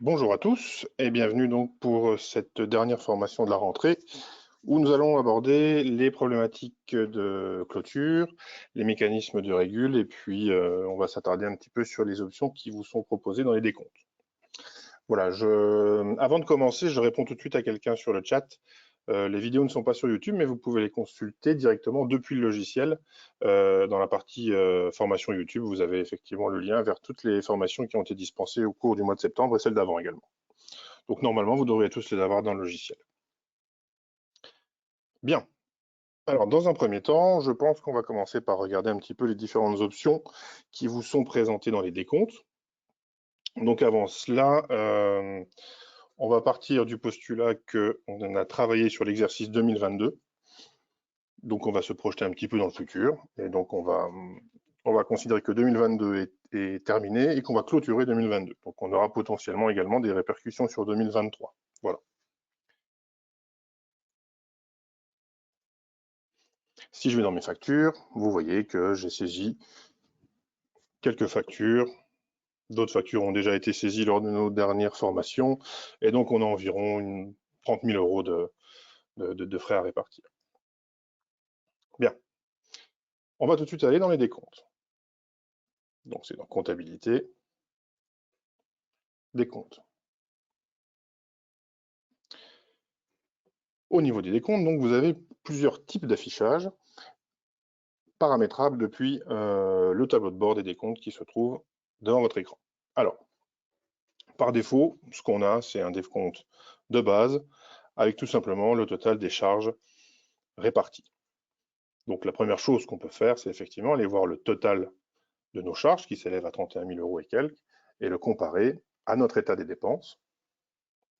Bonjour à tous et bienvenue donc pour cette dernière formation de la rentrée où nous allons aborder les problématiques de clôture, les mécanismes de régule et puis on va s'attarder un petit peu sur les options qui vous sont proposées dans les décomptes. Voilà, avant de commencer, je réponds tout de suite à quelqu'un sur le chat. Les vidéos ne sont pas sur YouTube, mais vous pouvez les consulter directement depuis le logiciel. Dans la partie formation YouTube, vous avez effectivement le lien vers toutes les formations qui ont été dispensées au cours du mois de septembre et celles d'avant également. Donc normalement, vous devriez tous les avoir dans le logiciel. Bien. Alors, dans un premier temps, je pense qu'on va commencer par regarder un petit peu les différentes options qui vous sont présentées dans les décomptes. Donc avant cela, on va partir du postulat qu'on a travaillé sur l'exercice 2022. Donc on va se projeter un petit peu dans le futur. Et donc on va considérer que 2022 est terminé et qu'on va clôturer 2022. Donc on aura potentiellement également des répercussions sur 2023. Voilà. Si je vais dans mes factures, vous voyez que j'ai saisi quelques factures. D'autres factures ont déjà été saisies lors de nos dernières formations. Et donc, on a environ 30 000 euros de frais à répartir. Bien. On va tout de suite aller dans les décomptes. Donc, c'est dans comptabilité, décomptes. Au niveau des décomptes, donc, vous avez plusieurs types d'affichage paramétrables depuis le tableau de bord des décomptes qui se trouve dans votre écran. Alors, par défaut, ce qu'on a, c'est un décompte de base avec tout simplement le total des charges réparties. Donc la première chose qu'on peut faire, c'est effectivement aller voir le total de nos charges qui s'élève à 31 000 euros et quelques et le comparer à notre état des dépenses.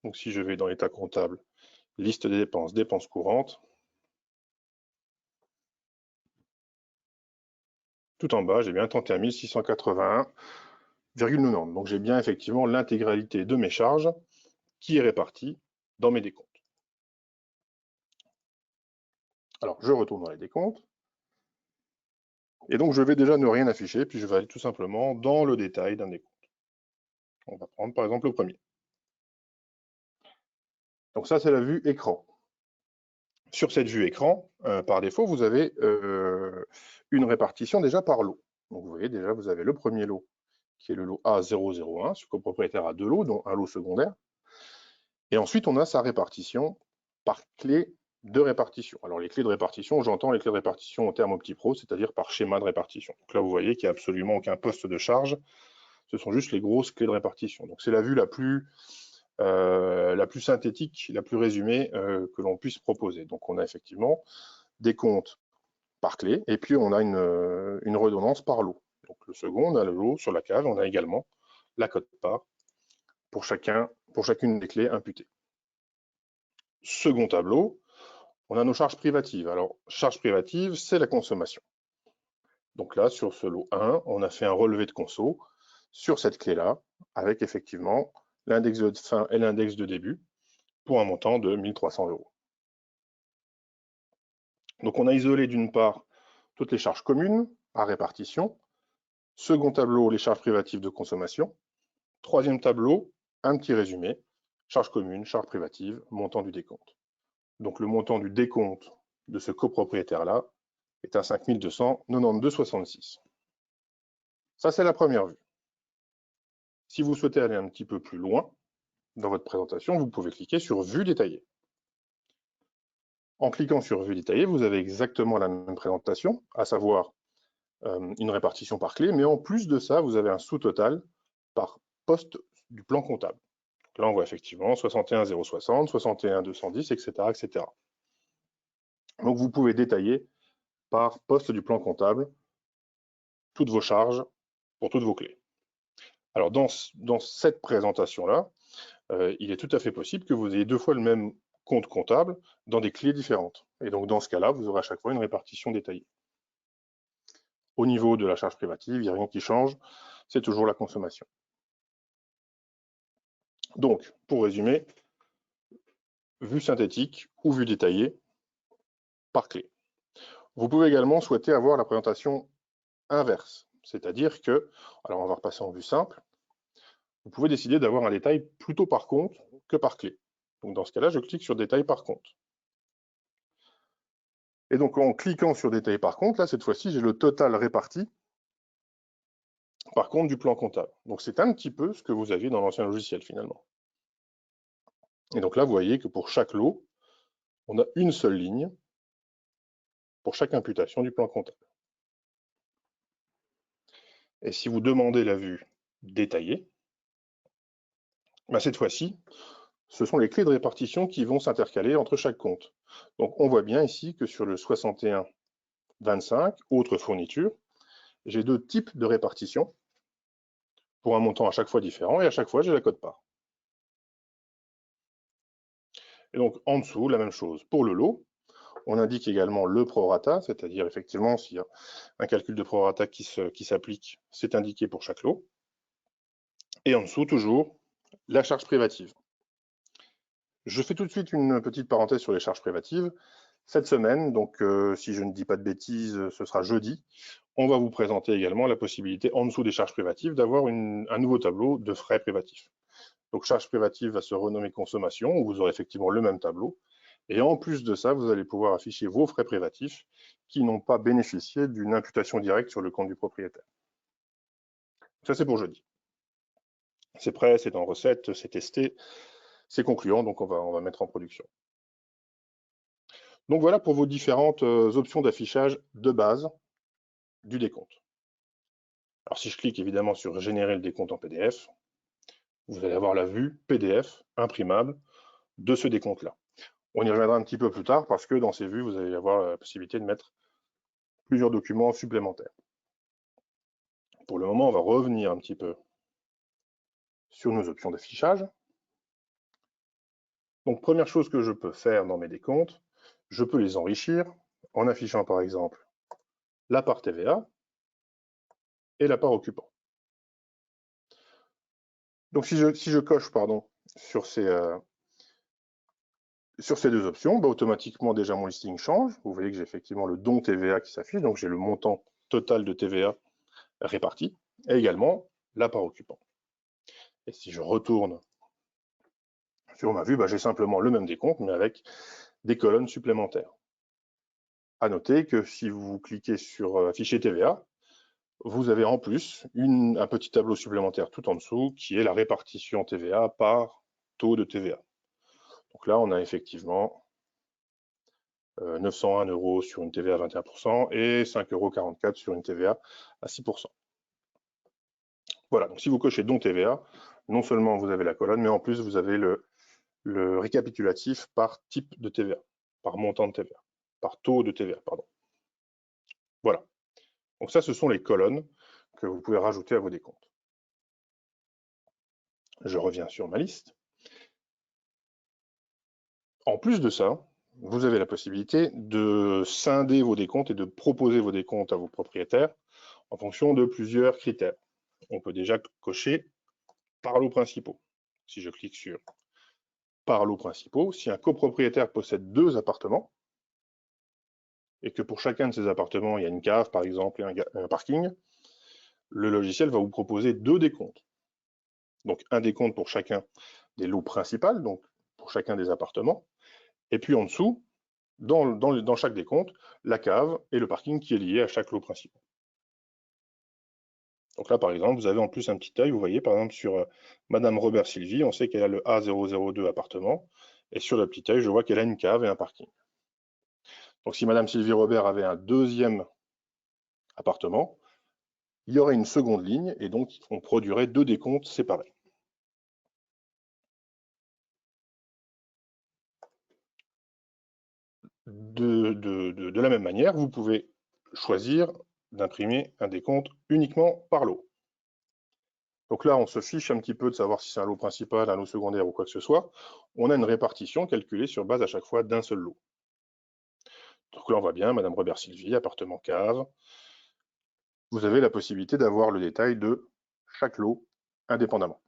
Donc si je vais dans l'état comptable, liste des dépenses, dépenses courantes, tout en bas, j'ai bien 31 681,90. Donc j'ai bien effectivement l'intégralité de mes charges qui est répartie dans mes décomptes. Alors je retourne dans les décomptes. Et donc je vais déjà ne rien afficher, puis je vais aller tout simplement dans le détail d'un décompte. On va prendre par exemple le premier. Donc ça, c'est la vue écran. Sur cette vue écran, par défaut, vous avez une répartition déjà par lot. Donc vous voyez déjà, vous avez le premier lot qui est le lot A001, ce copropriétaire a deux lots, dont un lot secondaire. Et ensuite, on a sa répartition par clé de répartition. Alors les clés de répartition, j'entends les clés de répartition en termes OptiPro, c'est-à-dire par schéma de répartition. Donc là, vous voyez qu'il n'y a absolument aucun poste de charge, ce sont juste les grosses clés de répartition. Donc c'est la vue la plus synthétique, la plus résumée que l'on puisse proposer. Donc on a effectivement des comptes par clé, et puis on a une redondance par lot. Donc le second, on a le lot sur la cave, on a également la cote-part pour chacune des clés imputées. Second tableau, on a nos charges privatives. Alors, charges privatives, c'est la consommation. Donc là, sur ce lot 1, on a fait un relevé de conso sur cette clé-là, avec effectivement l'index de fin et l'index de début, pour un montant de 1 300 euros. Donc on a isolé d'une part toutes les charges communes à répartition. Second tableau, les charges privatives de consommation. Troisième tableau, un petit résumé. Charges communes, charges privatives, montant du décompte. Donc le montant du décompte de ce copropriétaire-là est à 5 292,66. Ça, c'est la première vue. Si vous souhaitez aller un petit peu plus loin dans votre présentation, vous pouvez cliquer sur Vue détaillée. En cliquant sur Vue détaillée, vous avez exactement la même présentation, à savoir une répartition par clé, mais en plus de ça, vous avez un sous-total par poste du plan comptable. Donc là, on voit effectivement 61 060, 61 210, etc., etc. Donc vous pouvez détailler par poste du plan comptable toutes vos charges pour toutes vos clés. Alors dans cette présentation-là, il est tout à fait possible que vous ayez deux fois le même compte comptable dans des clés différentes. Et donc dans ce cas-là, vous aurez à chaque fois une répartition détaillée. Au niveau de la charge privative, il n'y a rien qui change, c'est toujours la consommation. Donc, pour résumer, vue synthétique ou vue détaillée par clé. Vous pouvez également souhaiter avoir la présentation inverse, c'est-à-dire que, alors on va repasser en vue simple, vous pouvez décider d'avoir un détail plutôt par compte que par clé. Donc dans ce cas-là, je clique sur détail par compte. Et donc en cliquant sur détail par compte, là cette fois-ci, j'ai le total réparti par compte du plan comptable. Donc c'est un petit peu ce que vous aviez dans l'ancien logiciel finalement. Et donc là, vous voyez que pour chaque lot, on a une seule ligne pour chaque imputation du plan comptable. Et si vous demandez la vue détaillée, ben cette fois-ci, ce sont les clés de répartition qui vont s'intercaler entre chaque compte. Donc on voit bien ici que sur le 61,25, autres fournitures, j'ai deux types de répartition pour un montant à chaque fois différent et à chaque fois j'ai la cote-part. Et donc en dessous, la même chose. Pour le lot, on indique également le prorata, c'est-à-dire effectivement s'il y a un calcul de prorata qui s'applique, c'est indiqué pour chaque lot. Et en dessous, toujours, la charge privative. Je fais tout de suite une petite parenthèse sur les charges privatives. Cette semaine, donc si je ne dis pas de bêtises, ce sera jeudi, on va vous présenter également la possibilité, en dessous des charges privatives, d'avoir un nouveau tableau de frais privatifs. Donc charge privative va se renommer consommation, où vous aurez effectivement le même tableau. Et en plus de ça, vous allez pouvoir afficher vos frais privatifs qui n'ont pas bénéficié d'une imputation directe sur le compte du propriétaire. Ça, c'est pour jeudi. C'est prêt, c'est en recette, c'est testé, c'est concluant, donc on va mettre en production. Donc voilà pour vos différentes options d'affichage de base du décompte. Alors si je clique évidemment sur générer le décompte en PDF, vous allez avoir la vue PDF imprimable de ce décompte-là. On y reviendra un petit peu plus tard parce que dans ces vues, vous allez avoir la possibilité de mettre plusieurs documents supplémentaires. Pour le moment, on va revenir un petit peu sur nos options d'affichage. Donc première chose que je peux faire dans mes décomptes, je peux les enrichir en affichant par exemple la part TVA et la part occupant. Donc si je coche sur ces deux options, bah, automatiquement déjà mon listing change. Vous voyez que j'ai effectivement le don TVA qui s'affiche, donc j'ai le montant total de TVA réparti, et également la part occupant. Et si je retourne sur ma vue, bah, j'ai simplement le même décompte, mais avec des colonnes supplémentaires. À noter que si vous cliquez sur afficher TVA, vous avez en plus un petit tableau supplémentaire tout en dessous qui est la répartition TVA par taux de TVA. Donc là, on a effectivement 901 € sur une TVA à 21% et 5,44 € sur une TVA à 6%. Voilà, donc si vous cochez don TVA, non seulement vous avez la colonne, mais en plus vous avez le récapitulatif par type de TVA, par montant de TVA, par taux de TVA, pardon. Voilà. Donc ça, ce sont les colonnes que vous pouvez rajouter à vos décomptes. Je reviens sur ma liste. En plus de ça, vous avez la possibilité de scinder vos décomptes et de proposer vos décomptes à vos propriétaires en fonction de plusieurs critères. On peut déjà cocher par lots principaux. Si je clique sur par lots principaux, si un copropriétaire possède 2 appartements et que pour chacun de ces appartements, il y a une cave par exemple et un parking, le logiciel va vous proposer 2 décomptes. Donc un décompte pour chacun des lots principaux, donc pour chacun des appartements, et puis en dessous, dans chaque décompte, la cave et le parking qui est lié à chaque lot principal. Donc là, par exemple, vous avez en plus un petit œil, vous voyez, par exemple, sur Madame Robert Sylvie, on sait qu'elle a le A002 appartement, et sur le petit œil, je vois qu'elle a une cave et un parking. Donc si Madame Sylvie Robert avait un deuxième appartement, il y aurait une seconde ligne, et donc on produirait 2 décomptes séparés. De la même manière, vous pouvez choisir d'imprimer un décompte uniquement par lot. Donc là, on se fiche un petit peu de savoir si c'est un lot principal, un lot secondaire ou quoi que ce soit. On a une répartition calculée sur base à chaque fois d'un seul lot. Donc là, on voit bien, Madame Robert Sylvie, appartement cave. Vous avez la possibilité d'avoir le détail de chaque lot indépendamment.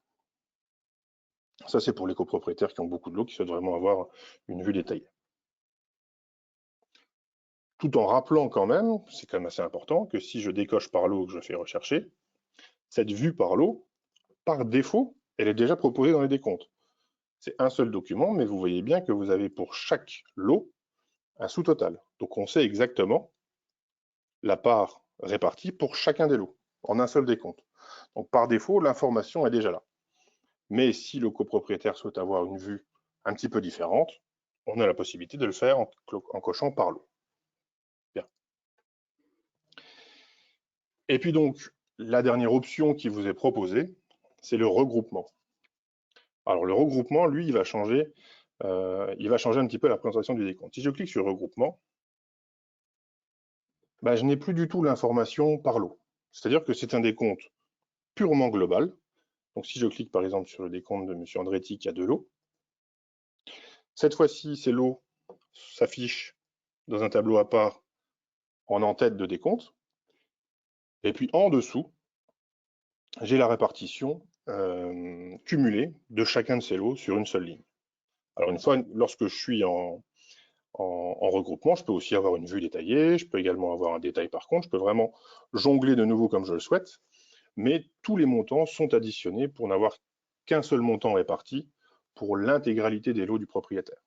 Ça, c'est pour les copropriétaires qui ont beaucoup de lots, qui souhaitent vraiment avoir une vue détaillée. Tout en rappelant quand même, c'est quand même assez important, que si je décoche par lot que je fais rechercher, cette vue par lot, par défaut, elle est déjà proposée dans les décomptes. C'est un seul document, mais vous voyez bien que vous avez pour chaque lot un sous-total. Donc on sait exactement la part répartie pour chacun des lots, en un seul décompte. Donc par défaut, l'information est déjà là. Mais si le copropriétaire souhaite avoir une vue un petit peu différente, on a la possibilité de le faire en cochant par lot. Bien. Et puis donc, la dernière option qui vous est proposée, c'est le regroupement. Alors le regroupement, lui, il va changer un petit peu la présentation du décompte. Si je clique sur regroupement, bah, je n'ai plus du tout l'information par lot. C'est-à-dire que c'est un décompte purement global. Donc si je clique par exemple sur le décompte de M. Andretti qui a 2 lots, cette fois-ci, ces lots s'affichent dans un tableau à part en en-tête de décompte. Et puis en dessous, j'ai la répartition cumulée de chacun de ces lots sur une seule ligne. Alors une fois, lorsque je suis en regroupement, je peux aussi avoir une vue détaillée, je peux également avoir un détail par compte, je peux vraiment jongler de nouveau comme je le souhaite, mais tous les montants sont additionnés pour n'avoir qu'un seul montant réparti pour l'intégralité des lots du propriétaire.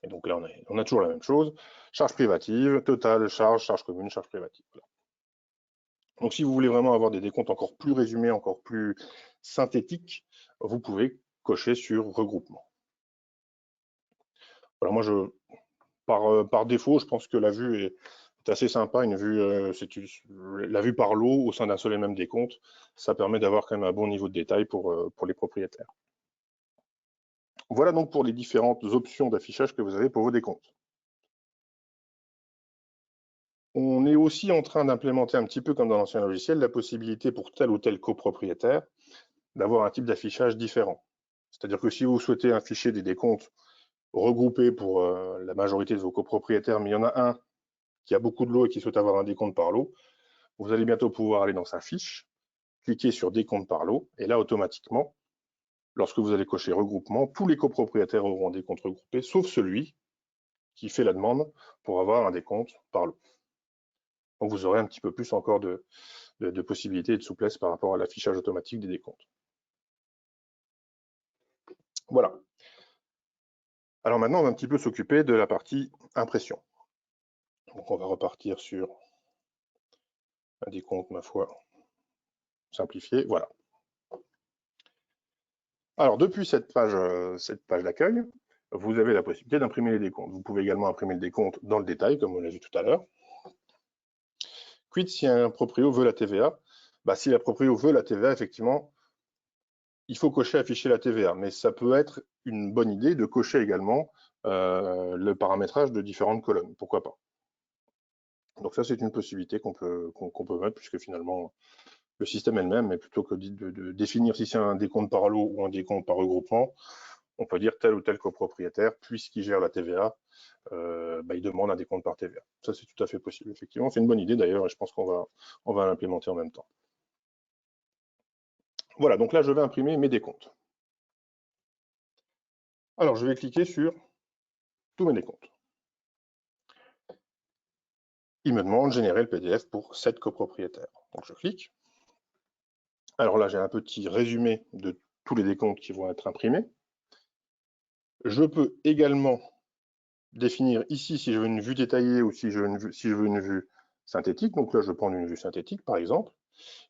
Et donc là, on a toujours la même chose, charge privative, totale, charge commune, charge privative. Voilà. Donc si vous voulez vraiment avoir des décomptes encore plus résumés, encore plus synthétiques, vous pouvez cocher sur regroupement. Voilà, moi, par défaut, je pense que la vue est assez sympa. La vue par lot au sein d'un seul et même décompte, ça permet d'avoir quand même un bon niveau de détail pour les propriétaires. Voilà donc pour les différentes options d'affichage que vous avez pour vos décomptes. On est aussi en train d'implémenter un petit peu comme dans l'ancien logiciel la possibilité pour tel ou tel copropriétaire d'avoir un type d'affichage différent. C'est-à-dire que si vous souhaitez afficher des décomptes regroupés pour la majorité de vos copropriétaires, mais il y en a un qui a beaucoup de lots et qui souhaite avoir un décompte par lot, vous allez bientôt pouvoir aller dans sa fiche, cliquer sur décompte par lot, et là, automatiquement, lorsque vous allez cocher regroupement, tous les copropriétaires auront un décompte regroupé, sauf celui qui fait la demande pour avoir un décompte par lot. Donc vous aurez un petit peu plus encore de possibilités et de souplesse par rapport à l'affichage automatique des décomptes. Voilà. Alors maintenant, on va un petit peu s'occuper de la partie impression. Donc on va repartir sur un décompte, ma foi, simplifié. Voilà. Alors depuis cette page d'accueil, vous avez la possibilité d'imprimer les décomptes. Vous pouvez également imprimer le décompte dans le détail, comme on l'a vu tout à l'heure. Quid si un proprio veut la TVA? Bah, si la proprio veut la TVA, effectivement, il faut cocher afficher la TVA, mais ça peut être une bonne idée de cocher également le paramétrage de différentes colonnes, pourquoi pas. Donc ça, c'est une possibilité qu'on peut mettre, puisque finalement, le système elle-même, mais plutôt que de définir si c'est un décompte par lot ou un décompte par regroupement, on peut dire tel ou tel copropriétaire, puisqu'il gère la TVA, il demande un décompte par TVA. Ça, c'est tout à fait possible, effectivement. C'est une bonne idée d'ailleurs, et je pense qu'on va l'implémenter en même temps. Voilà, donc là, je vais imprimer mes décomptes. Alors, je vais cliquer sur tous mes décomptes. Il me demande de générer le PDF pour 7 copropriétaires. Donc, je clique. Alors là, j'ai un petit résumé de tous les décomptes qui vont être imprimés. Je peux également définir ici si je veux une vue détaillée ou si je veux une vue synthétique. Donc là, je vais prendre une vue synthétique, par exemple.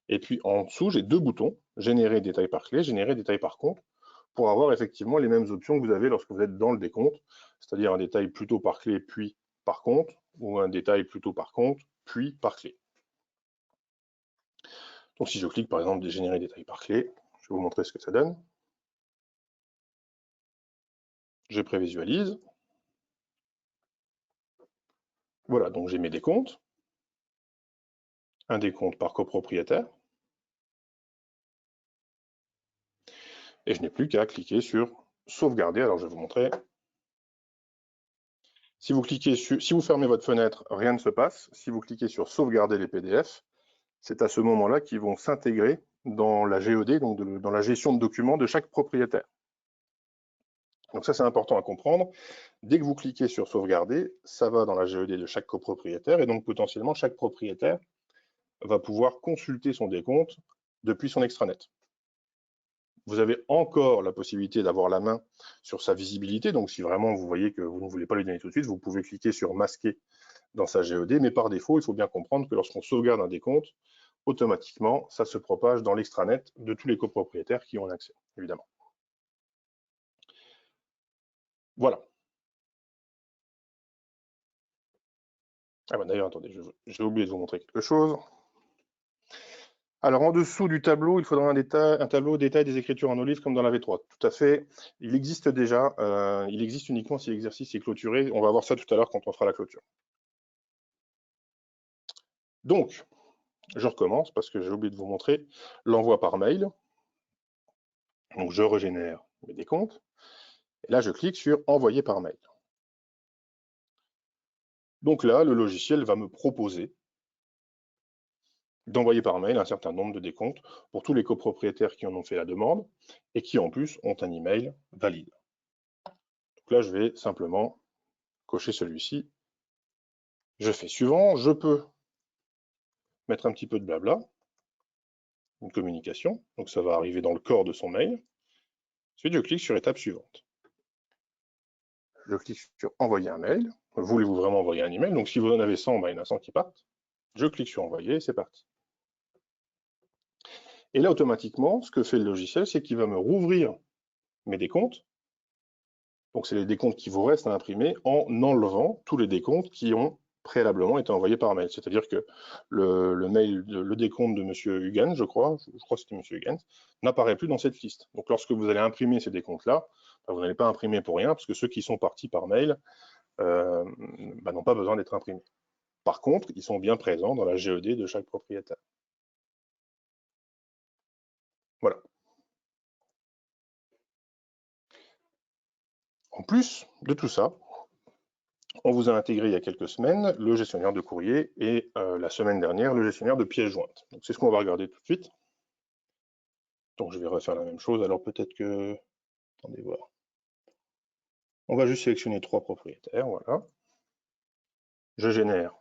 Et puis en dessous, j'ai 2 boutons, générer détail par clé, générer détail par compte, pour avoir effectivement les mêmes options que vous avez lorsque vous êtes dans le décompte, c'est-à-dire un détail plutôt par clé puis par compte, ou un détail plutôt par compte puis par clé. Donc si je clique par exemple générer détail par clé, je vais vous montrer ce que ça donne. Je prévisualise. Voilà, donc j'ai mes décomptes. Un décompte par copropriétaire. Et je n'ai plus qu'à cliquer sur sauvegarder. Alors je vais vous montrer. Si vous fermez votre fenêtre, rien ne se passe. Si vous cliquez sur sauvegarder les PDF, c'est à ce moment-là qu'ils vont s'intégrer dans la GED, donc dans la gestion de documents de chaque propriétaire. Donc ça, c'est important à comprendre. Dès que vous cliquez sur sauvegarder, ça va dans la GED de chaque copropriétaire, et donc potentiellement, chaque propriétaire va pouvoir consulter son décompte depuis son extranet. Vous avez encore la possibilité d'avoir la main sur sa visibilité. Donc, si vraiment vous voyez que vous ne voulez pas lui donner tout de suite, vous pouvez cliquer sur masquer dans sa GED. Mais par défaut, il faut bien comprendre que lorsqu'on sauvegarde un décompte, automatiquement, ça se propage dans l'extranet de tous les copropriétaires qui ont accès, évidemment. Voilà. Ah ben d'ailleurs, attendez, j'ai oublié de vous montrer quelque chose. Alors, en dessous du tableau, il faudra un tableau détail des écritures en olive comme dans la V3. Tout à fait. Il existe déjà. Il existe uniquement si l'exercice est clôturé. On va voir ça tout à l'heure quand on fera la clôture. Donc, je recommence parce que j'ai oublié de vous montrer l'envoi par mail. Donc, je régénère mes décomptes. Et là, je clique sur envoyer par mail. Donc là, le logiciel va me proposer d'envoyer par mail un certain nombre de décomptes pour tous les copropriétaires qui en ont fait la demande et qui en plus ont un email valide. Donc là, je vais simplement cocher celui-ci. Je fais suivant, je peux mettre un petit peu de blabla, une communication, donc ça va arriver dans le corps de son mail. Ensuite, je clique sur étape suivante. Je clique sur envoyer un mail. Voulez-vous vraiment envoyer un email? Donc si vous en avez 100, il y en a 100 qui partent. Je clique sur envoyer et c'est parti. Et là, automatiquement, ce que fait le logiciel, c'est qu'il va me rouvrir mes décomptes. Donc, c'est les décomptes qui vous restent à imprimer en enlevant tous les décomptes qui ont préalablement été envoyés par mail. C'est-à-dire que le décompte de M. Huygens, je crois que c'était M. Huygens, n'apparaît plus dans cette liste. Donc, lorsque vous allez imprimer ces décomptes-là, vous n'allez pas imprimer pour rien, parce que ceux qui sont partis par mail n'ont pas besoin d'être imprimés. Par contre, ils sont bien présents dans la GED de chaque propriétaire. Voilà. En plus de tout ça, on vous a intégré il y a quelques semaines le gestionnaire de courrier et la semaine dernière le gestionnaire de pièces jointes. Donc c'est ce qu'on va regarder tout de suite. Donc je vais refaire la même chose. Alors peut-être que... Attendez voir. On va juste sélectionner 3 propriétaires, voilà. Je génère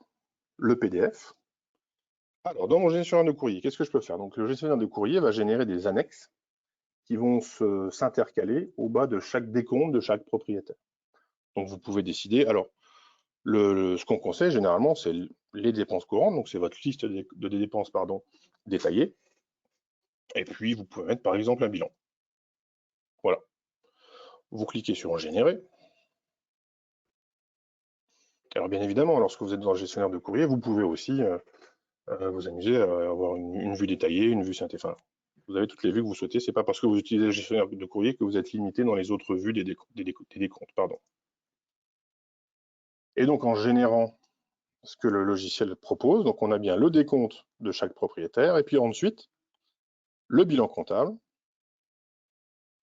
le PDF. Alors dans mon gestionnaire de courrier, qu'est-ce que je peux faire? Donc le gestionnaire de courrier va générer des annexes qui vont s'intercaler au bas de chaque décompte de chaque propriétaire. Donc vous pouvez décider. Alors ce qu'on conseille généralement, c'est les dépenses courantes, donc c'est votre liste de dépenses détaillée. Et puis vous pouvez mettre par exemple un bilan. Voilà. Vous cliquez sur générer. Alors bien évidemment, lorsque vous êtes dans le gestionnaire de courrier, vous pouvez aussi vous amuser à avoir une vue détaillée, une vue synthé. Enfin, vous avez toutes les vues que vous souhaitez. C'est pas parce que vous utilisez le gestionnaire de courrier que vous êtes limité dans les autres vues des décomptes. Pardon. Et donc en générant ce que le logiciel propose, donc on a bien le décompte de chaque propriétaire, et puis ensuite le bilan comptable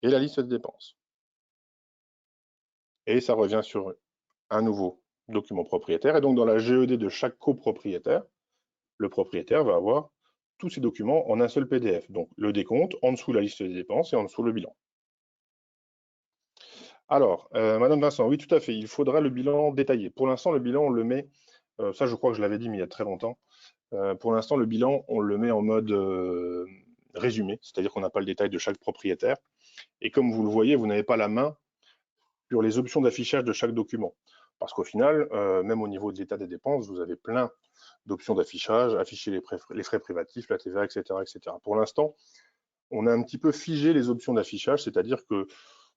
et la liste de dépenses. Et ça revient sur un nouveau document propriétaire. Et donc dans la GED de chaque copropriétaire, le propriétaire va avoir tous ces documents en un seul PDF. Donc le décompte, en dessous la liste des dépenses et en dessous le bilan. Alors, Madame Vincent, oui, tout à fait, il faudra le bilan détaillé. Pour l'instant, le bilan, on le met, ça je crois que je l'avais dit, mais il y a très longtemps. Pour l'instant, le bilan, on le met en mode résumé, c'est-à-dire qu'on n'a pas le détail de chaque propriétaire. Et comme vous le voyez, vous n'avez pas la main sur les options d'affichage de chaque document. Parce qu'au final, même au niveau de l'état des dépenses, vous avez plein d'options d'affichage, afficher les frais privatifs, la TVA, etc., etc. Pour l'instant, on a un petit peu figé les options d'affichage, c'est-à-dire que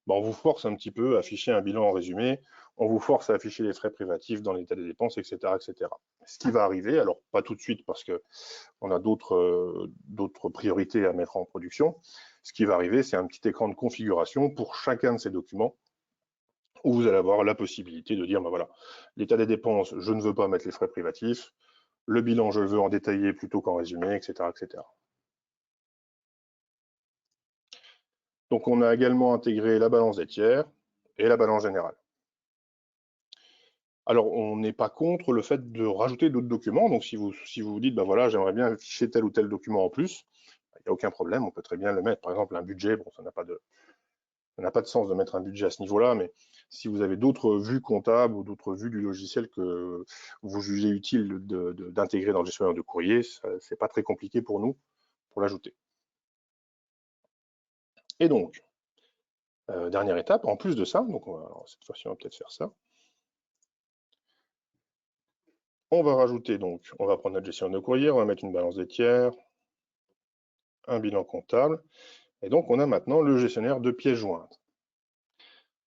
on vous force un petit peu à afficher un bilan en résumé, on vous force à afficher les frais privatifs dans l'état des dépenses, etc., etc. Ce qui va arriver, alors pas tout de suite parce qu'on a d'autres priorités à mettre en production, ce qui va arriver, c'est un petit écran de configuration pour chacun de ces documents où vous allez avoir la possibilité de dire, ben voilà, l'état des dépenses, je ne veux pas mettre les frais privatifs, le bilan, je le veux en détaillé plutôt qu'en résumé, etc., etc. Donc, on a également intégré la balance des tiers et la balance générale. Alors, on n'est pas contre le fait de rajouter d'autres documents. Donc, si vous vous dites, ben voilà, j'aimerais bien afficher tel ou tel document en plus, il n'y a aucun problème, on peut très bien le mettre. Par exemple, un budget, bon, ça n'a pas de sens de mettre un budget à ce niveau-là, mais si vous avez d'autres vues comptables ou d'autres vues du logiciel que vous jugez utile d'intégrer dans le gestionnaire de courrier, c'est pas très compliqué pour nous pour l'ajouter. Et donc, dernière étape, en plus de ça, donc alors cette fois-ci on va peut-être faire ça. On va rajouter donc, on va prendre notre gestionnaire de courrier, on va mettre une balance des tiers, un bilan comptable, et donc on a maintenant le gestionnaire de pièces jointes.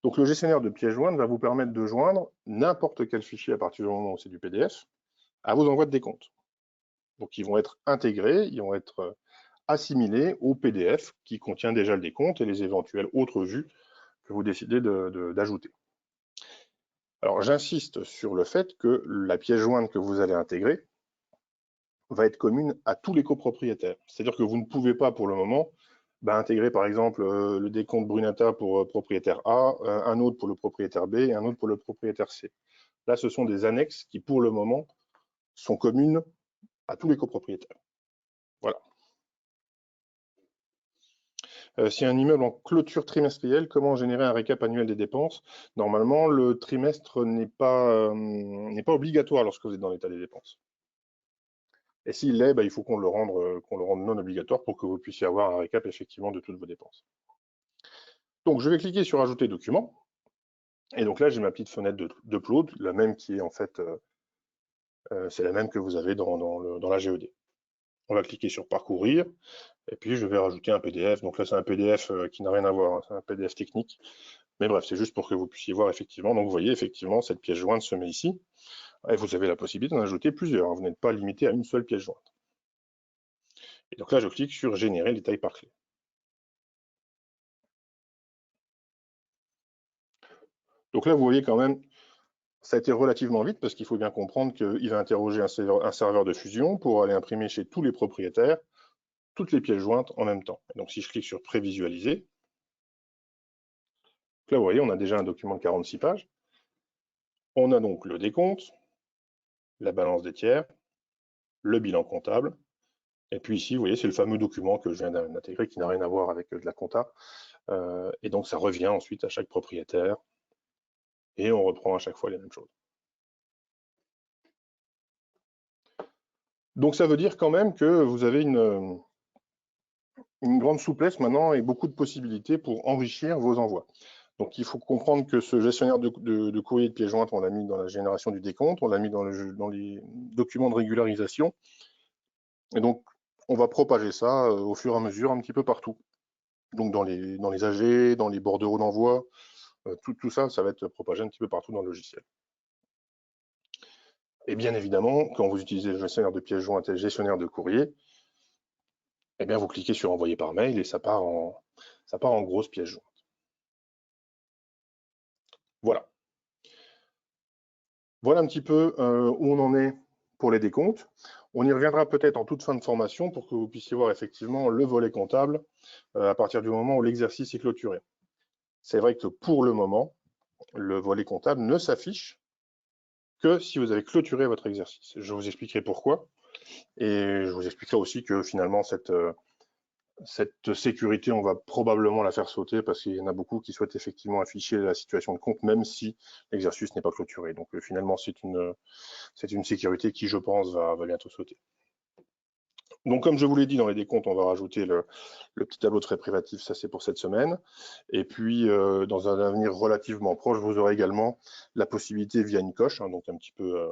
Donc le gestionnaire de pièces jointes va vous permettre de joindre n'importe quel fichier à partir du moment où c'est du PDF à vos envois de décompte. Donc ils vont être intégrés, ils vont être assimilés au PDF qui contient déjà le décompte et les éventuelles autres vues que vous décidez d'ajouter. Alors j'insiste sur le fait que la pièce jointe que vous allez intégrer va être commune à tous les copropriétaires. C'est-à-dire que vous ne pouvez pas pour le moment intégrer par exemple le décompte Brunata pour propriétaire A, un autre pour le propriétaire B et un autre pour le propriétaire C. Là, ce sont des annexes qui pour le moment sont communes à tous les copropriétaires. Voilà. Si un immeuble en clôture trimestrielle, comment générer un récap annuel des dépenses? Normalement, le trimestre n'est pas obligatoire lorsque vous êtes dans l'état des dépenses. Et s'il l'est, il faut qu'on le rende non obligatoire pour que vous puissiez avoir un récap effectivement de toutes vos dépenses. Donc je vais cliquer sur Ajouter document. Et donc là, j'ai ma petite fenêtre d'upload, la même qui est en fait, c'est la même que vous avez dans la GED. On va cliquer sur Parcourir. Et puis, je vais rajouter un PDF. Donc là, c'est un PDF qui n'a rien à voir. Hein. C'est un PDF technique. Mais bref, c'est juste pour que vous puissiez voir effectivement. Donc, vous voyez, effectivement, cette pièce jointe se met ici. Et vous avez la possibilité d'en ajouter plusieurs. Hein. Vous n'êtes pas limité à une seule pièce jointe. Et donc là, je clique sur Générer les tailles par clé. Donc là, vous voyez quand même, ça a été relativement vite parce qu'il faut bien comprendre qu'il va interroger un serveur de fusion pour aller imprimer chez tous les propriétaires toutes les pièces jointes en même temps. Et donc, si je clique sur Prévisualiser, là, vous voyez, on a déjà un document de 46 pages. On a donc le décompte, la balance des tiers, le bilan comptable. Et puis ici, vous voyez, c'est le fameux document que je viens d'intégrer qui n'a rien à voir avec de la compta. Et donc, ça revient ensuite à chaque propriétaire. Et on reprend à chaque fois les mêmes choses. Donc, ça veut dire quand même que vous avez une grande souplesse maintenant et beaucoup de possibilités pour enrichir vos envois. Donc, il faut comprendre que ce gestionnaire de courrier de pièces jointes, on l'a mis dans la génération du décompte, on l'a mis dans les documents de régularisation. Et donc, on va propager ça au fur et à mesure un petit peu partout. Donc, dans les AG, dans les bordereaux d'envoi, tout ça, ça va être propagé un petit peu partout dans le logiciel. Et bien évidemment, quand vous utilisez le gestionnaire de pièces jointes et le gestionnaire de courrier, eh bien, vous cliquez sur Envoyer par mail et ça part en grosse pièce jointe. Voilà. Voilà un petit peu où on en est pour les décomptes. On y reviendra peut-être en toute fin de formation pour que vous puissiez voir effectivement le volet comptable à partir du moment où l'exercice est clôturé. C'est vrai que pour le moment, le volet comptable ne s'affiche que si vous avez clôturé votre exercice. Je vous expliquerai pourquoi. Et je vous expliquerai aussi que finalement, cette sécurité, on va probablement la faire sauter parce qu'il y en a beaucoup qui souhaitent effectivement afficher la situation de compte, même si l'exercice n'est pas clôturé. Donc finalement, c'est une sécurité qui, je pense, va bientôt sauter. Donc, comme je vous l'ai dit, dans les décomptes, on va rajouter le petit tableau de frais privatifs, ça c'est pour cette semaine. Et puis, dans un avenir relativement proche, vous aurez également la possibilité via une coche, hein, donc un petit peu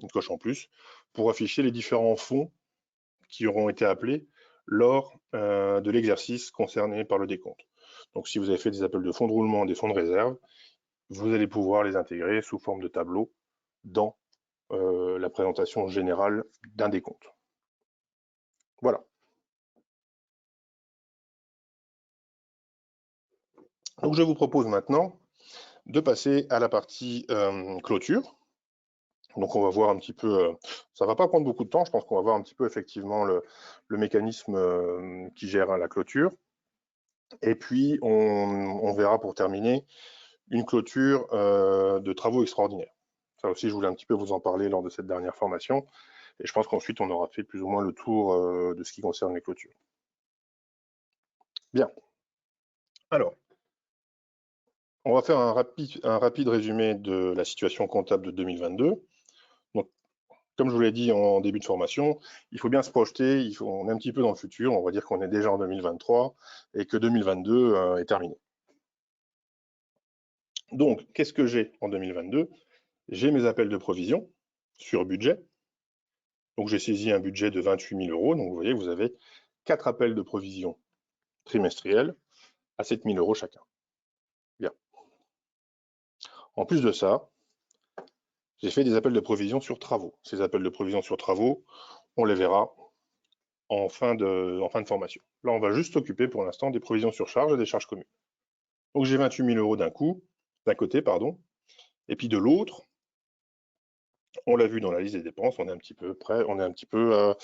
une coche en plus, pour afficher les différents fonds qui auront été appelés lors de l'exercice concerné par le décompte. Donc, si vous avez fait des appels de fonds de roulement, des fonds de réserve, vous allez pouvoir les intégrer sous forme de tableau dans la présentation générale d'un décompte. Voilà. Donc, je vous propose maintenant de passer à la partie clôture. Donc, on va voir un petit peu, ça ne va pas prendre beaucoup de temps, je pense qu'on va voir un petit peu effectivement le mécanisme qui gère la clôture. Et puis, on verra pour terminer une clôture de travaux extraordinaires. Ça aussi, je voulais un petit peu vous en parler lors de cette dernière formation. Et je pense qu'ensuite, on aura fait plus ou moins le tour de ce qui concerne les clôtures. Bien. Alors, on va faire un rapide résumé de la situation comptable de 2022. Donc, comme je vous l'ai dit en début de formation, il faut bien se projeter, on est un petit peu dans le futur, on va dire qu'on est déjà en 2023 et que 2022 est terminé. Donc, qu'est-ce que j'ai en 2022? J'ai mes appels de provision sur budget. Donc, j'ai saisi un budget de 28 000 €. Donc, vous voyez, vous avez 4 appels de provision trimestriels à 7 000 € chacun. Bien. En plus de ça, j'ai fait des appels de provision sur travaux. Ces appels de provision sur travaux, on les verra en fin de formation. Là, on va juste s'occuper pour l'instant des provisions sur charge et des charges communes. Donc, j'ai 28 000 € d'un côté, et puis de l'autre, on l'a vu dans la liste des dépenses, on est un petit peu à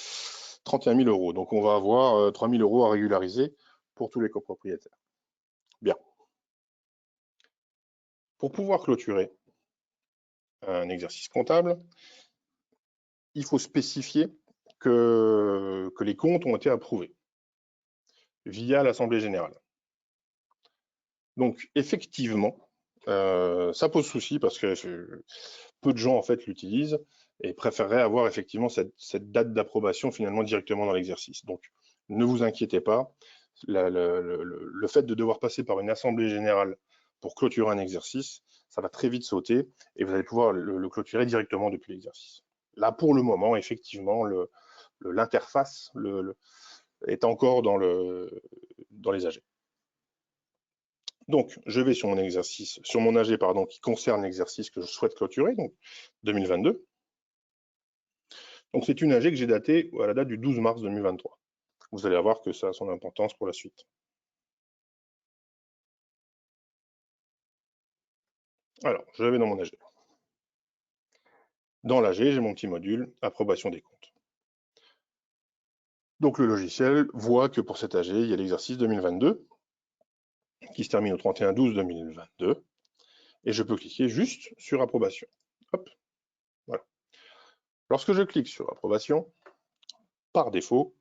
31 000 €. Donc, on va avoir 3 000 € à régulariser pour tous les copropriétaires. Bien. Pour pouvoir clôturer un exercice comptable, il faut spécifier que les comptes ont été approuvés via l'Assemblée générale. Donc, effectivement, ça pose souci parce que peu de gens en fait l'utilisent et préféreraient avoir effectivement cette date d'approbation finalement directement dans l'exercice. Donc, ne vous inquiétez pas, le fait de devoir passer par une assemblée générale pour clôturer un exercice, ça va très vite sauter et vous allez pouvoir le clôturer directement depuis l'exercice. Là, pour le moment, effectivement, l'interface est encore dans les AG. Donc, je vais sur mon AG, qui concerne l'exercice que je souhaite clôturer, donc 2022. Donc, c'est une AG que j'ai datée à la date du 12 mars 2023. Vous allez voir que ça a son importance pour la suite. Alors, je vais dans mon AG. Dans l'AG, j'ai mon petit module approbation des comptes. Donc, le logiciel voit que pour cette AG, il y a l'exercice 2022 qui se termine au 31/12/2022 et je peux cliquer juste sur approbation. Hop, voilà. Lorsque je clique sur approbation, par défaut,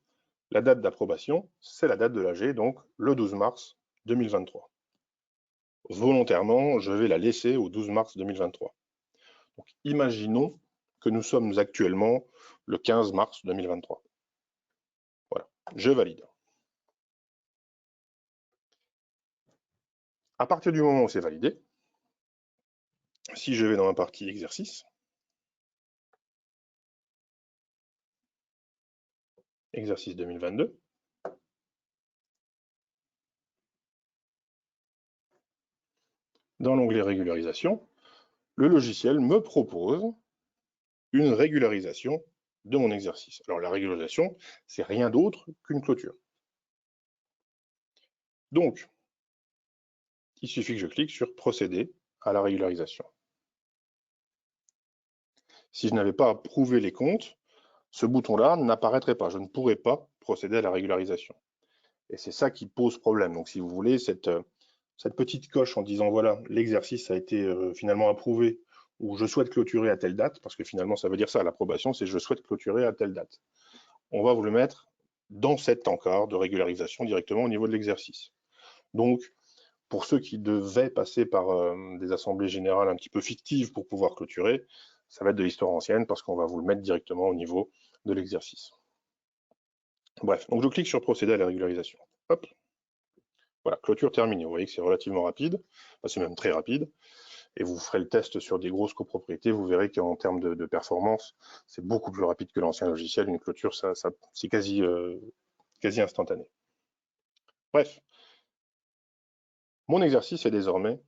la date d'approbation, c'est la date de l'AG, donc le 12 mars 2023. Volontairement, je vais la laisser au 12 mars 2023. Donc, imaginons que nous sommes actuellement le 15 mars 2023. Voilà, je valide. À partir du moment où c'est validé, si je vais dans la partie exercice, exercice 2022, dans l'onglet régularisation, le logiciel me propose une régularisation de mon exercice. Alors la régularisation, c'est rien d'autre qu'une clôture. Donc, il suffit que je clique sur procéder à la régularisation. Si je n'avais pas approuvé les comptes, ce bouton-là n'apparaîtrait pas. Je ne pourrais pas procéder à la régularisation. Et c'est ça qui pose problème. Donc, si vous voulez, cette petite coche en disant, voilà, l'exercice a été finalement approuvé ou je souhaite clôturer à telle date, parce que finalement, ça veut dire ça, l'approbation, c'est je souhaite clôturer à telle date. On va vous le mettre dans cet encart de régularisation directement au niveau de l'exercice. Donc, pour ceux qui devaient passer par des assemblées générales un petit peu fictives pour pouvoir clôturer, ça va être de l'histoire ancienne parce qu'on va vous le mettre directement au niveau de l'exercice. Bref, donc je clique sur procéder à la régularisation. Hop. Voilà, clôture terminée. Vous voyez que c'est relativement rapide, enfin, c'est même très rapide. Et vous ferez le test sur des grosses copropriétés, vous verrez qu'en termes de performance, c'est beaucoup plus rapide que l'ancien logiciel. Une clôture, c'est quasi instantané. Bref, mon exercice est désormais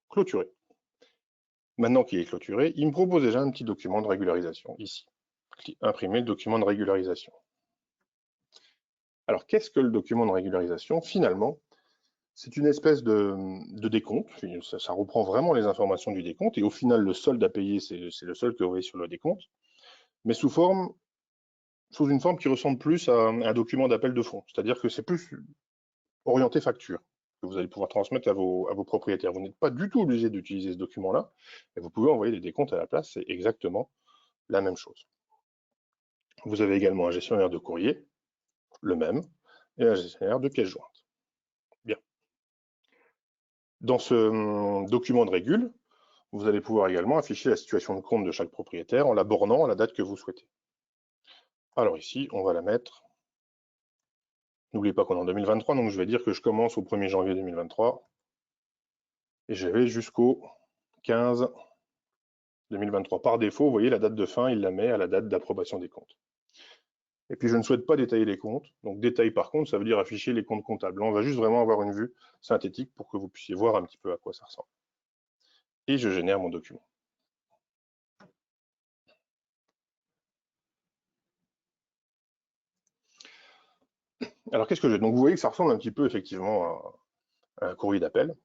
clôturé. Maintenant qu'il est clôturé, il me propose déjà un petit document de régularisation, ici. Imprimer le document de régularisation. Alors, qu'est-ce que le document de régularisation? Finalement, c'est une espèce de décompte. Ça reprend vraiment les informations du décompte. Et au final, le solde à payer, c'est le solde que vous voyez sur le décompte. Mais sous une forme qui ressemble plus à un document d'appel de fonds. C'est-à-dire que c'est plus orienté facture que vous allez pouvoir transmettre à vos propriétaires. Vous n'êtes pas du tout obligé d'utiliser ce document-là, mais vous pouvez envoyer des décomptes à la place. C'est exactement la même chose. Vous avez également un gestionnaire de courrier, le même, et un gestionnaire de pièces jointes. Bien. Dans ce document de régule, vous allez pouvoir également afficher la situation de compte de chaque propriétaire en la bornant à la date que vous souhaitez. Alors ici, on va la mettre. N'oubliez pas qu'on est en 2023, donc je vais dire que je commence au 1er janvier 2023 et je vais jusqu'au 15 2023. Par défaut, vous voyez, la date de fin, il la met à la date d'approbation des comptes. Et puis, je ne souhaite pas détailler les comptes. Donc, détail par compte, ça veut dire afficher les comptes comptables. Là, on va juste vraiment avoir une vue synthétique pour que vous puissiez voir un petit peu à quoi ça ressemble. Et je génère mon document. Alors, qu'est-ce que j'ai? Donc, vous voyez que ça ressemble un petit peu, effectivement, à un courrier d'appel.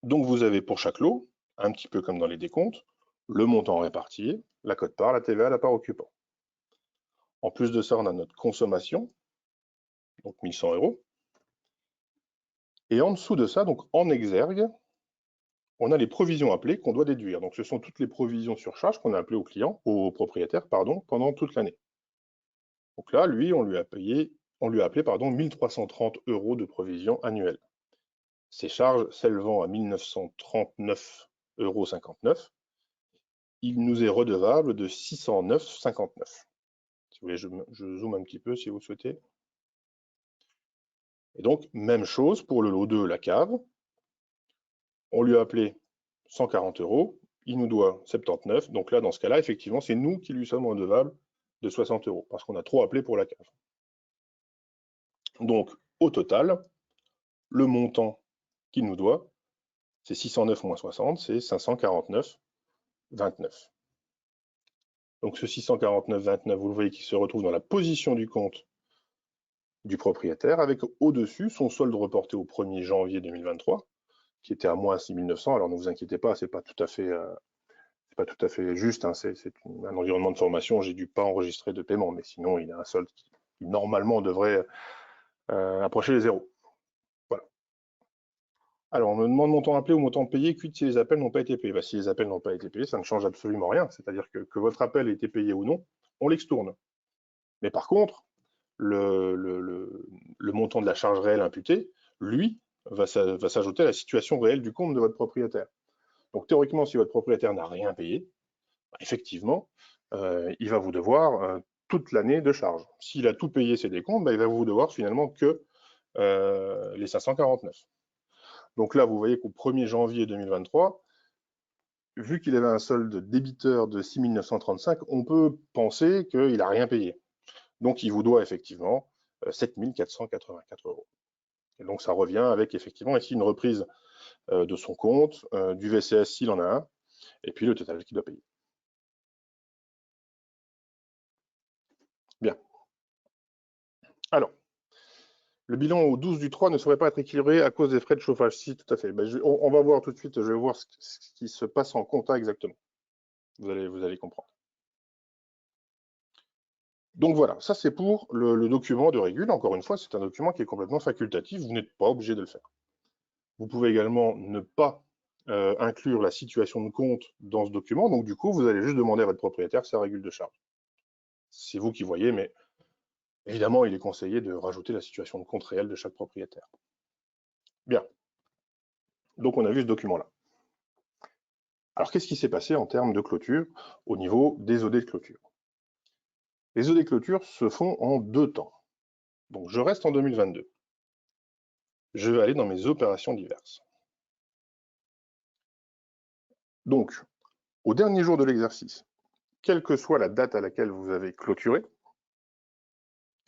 Donc, vous avez pour chaque lot, un petit peu comme dans les décomptes, le montant réparti, la quote-part, la TVA, la part occupant. En plus de ça, on a notre consommation, donc 1100 €. Et en dessous de ça, donc en exergue, on a les provisions appelées qu'on doit déduire. Donc, ce sont toutes les provisions sur charge qu'on a appelées au client, au propriétaire, pardon, pendant toute l'année. Donc là, lui, on lui a appelé 1330 € de provisions annuelles. Ces charges s'élevant à 1939,59 €, il nous est redevable de 609,59 €. Si vous voulez, je zoome un petit peu si vous le souhaitez. Et donc, même chose pour le lot 2, la cave. On lui a appelé 140 €, il nous doit 79. Donc là, dans ce cas-là, effectivement, c'est nous qui lui sommes redevables de 60 € parce qu'on a trop appelé pour la cave. Donc, au total, le montant qu'il nous doit, c'est 609 moins 60, c'est 549,29. Donc ce 649,29, vous le voyez qui se retrouve dans la position du compte du propriétaire, avec au-dessus son solde reporté au 1er janvier 2023, qui était à moins 6900. Alors ne vous inquiétez pas, c'est pas tout à fait juste, hein. C'est un environnement de formation, j'ai dû pas enregistrer de paiement, mais sinon il a un solde qui normalement devrait approcher les zéros. Voilà. Alors on me demande montant appelé ou montant payé, quid si les appels n'ont pas été payés. Si les appels n'ont pas été payés, ça ne change absolument rien. C'est-à-dire que votre appel ait été payé ou non, on l'extourne. Mais par contre, le montant de la charge réelle imputée, lui, va s'ajouter à la situation réelle du compte de votre propriétaire. Donc théoriquement, si votre propriétaire n'a rien payé, effectivement, il va vous devoir toute l'année de charge. S'il a tout payé ses décomptes, il va vous devoir finalement que les 549. Donc là, vous voyez qu'au 1er janvier 2023, vu qu'il avait un solde débiteur de 6 935, on peut penser qu'il n'a rien payé. Donc il vous doit effectivement 7 484 €. Et donc ça revient avec effectivement ici une reprise de son compte, du VCS s'il en a un, et puis le total qu'il doit payer. Bien. Alors, le bilan au 12 du 3 ne saurait pas être équilibré à cause des frais de chauffage. Si, tout à fait. On va voir tout de suite, je vais voir ce qui se passe en compta exactement. Vous allez comprendre. Donc voilà, ça c'est pour le document de régule. Encore une fois, c'est un document qui est complètement facultatif, vous n'êtes pas obligé de le faire. Vous pouvez également ne pas inclure la situation de compte dans ce document, donc du coup, vous allez juste demander à votre propriétaire sa régule de charge. C'est vous qui voyez, mais évidemment, il est conseillé de rajouter la situation de compte réelle de chaque propriétaire. Bien. Donc on a vu ce document-là. Alors qu'est-ce qui s'est passé en termes de clôture au niveau des OD de clôture? Les OD de clôture se font en 2 temps. Donc je reste en 2022. Je vais aller dans mes opérations diverses. Donc, au dernier jour de l'exercice, quelle que soit la date à laquelle vous avez clôturé,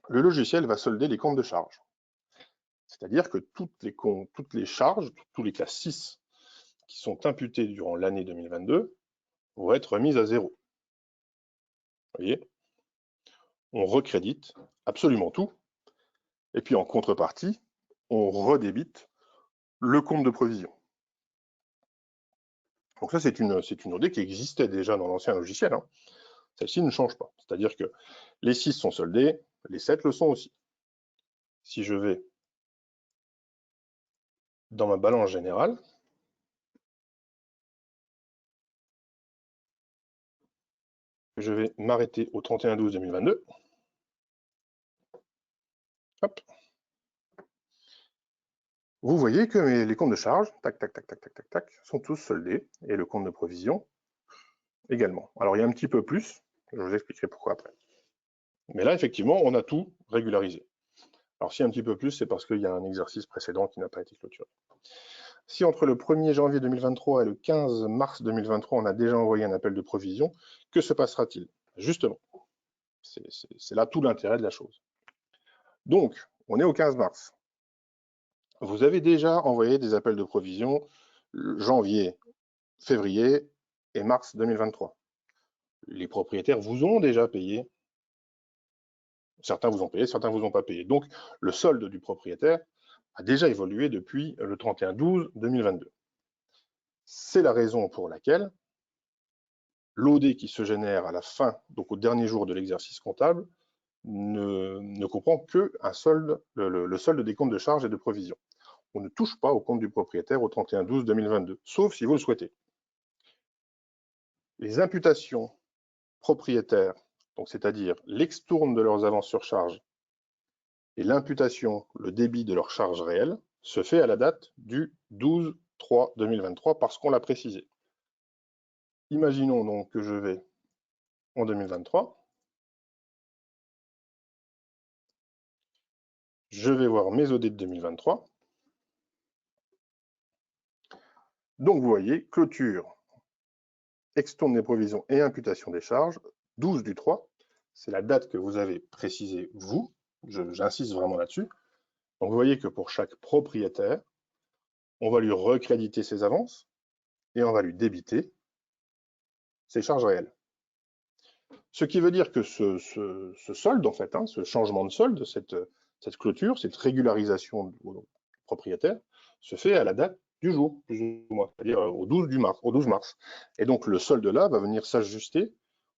le logiciel va solder les comptes de charge. C'est-à-dire que toutes les charges, tous les classes 6 qui sont imputées durant l'année 2022 vont être remises à zéro. Vous voyez? On recrédite absolument tout, et puis en contrepartie, on redébite le compte de provision. Donc ça, c'est une OD qui existait déjà dans l'ancien logiciel, hein. Celle-ci ne change pas. C'est-à-dire que les 6 sont soldés, les 7 le sont aussi. Si je vais dans ma balance générale, je vais m'arrêter au 31/12/2022. Hop. vous voyez que les comptes de charge, tac, tac, tac, tac, tac, tac, tac, sont tous soldés, et le compte de provision également. Alors, il y a un petit peu plus, je vous expliquerai pourquoi après. Mais là, effectivement, on a tout régularisé. Alors, si un petit peu plus, c'est parce qu'il y a un exercice précédent qui n'a pas été clôturé. Si entre le 1er janvier 2023 et le 15 mars 2023, on a déjà envoyé un appel de provision, que se passera-t-il? Justement, c'est là tout l'intérêt de la chose. Donc, on est au 15 mars. Vous avez déjà envoyé des appels de provision janvier, février et mars 2023. Les propriétaires vous ont déjà payé. Certains vous ont payé, certains vous ont pas payé. Donc, le solde du propriétaire a déjà évolué depuis le 31/12/2022. C'est la raison pour laquelle l'OD qui se génère à la fin, donc au dernier jour de l'exercice comptable, ne comprend que le solde des comptes de charges et de provisions. On ne touche pas au compte du propriétaire au 31/12/2022, sauf si vous le souhaitez. Les imputations propriétaires, donc c'est-à-dire l'extourne de leurs avances sur charge et l'imputation, le débit de leurs charges réelles, se fait à la date du 12/3/2023 parce qu'on l'a précisé. Imaginons donc que je vais en 2023, je vais voir mes OD de 2023. Donc vous voyez, clôture, extourne des provisions et imputation des charges, 12/3, c'est la date que vous avez précisée vous, j'insiste vraiment là-dessus. Donc vous voyez que pour chaque propriétaire, on va lui recréditer ses avances et on va lui débiter ses charges réelles. Ce qui veut dire que ce solde, en fait, ce changement de solde, cette clôture, cette régularisation du propriétaire, se fait à la date du jour, plus ou moins, c'est-à-dire au 12 mars. Et donc le solde là va venir s'ajuster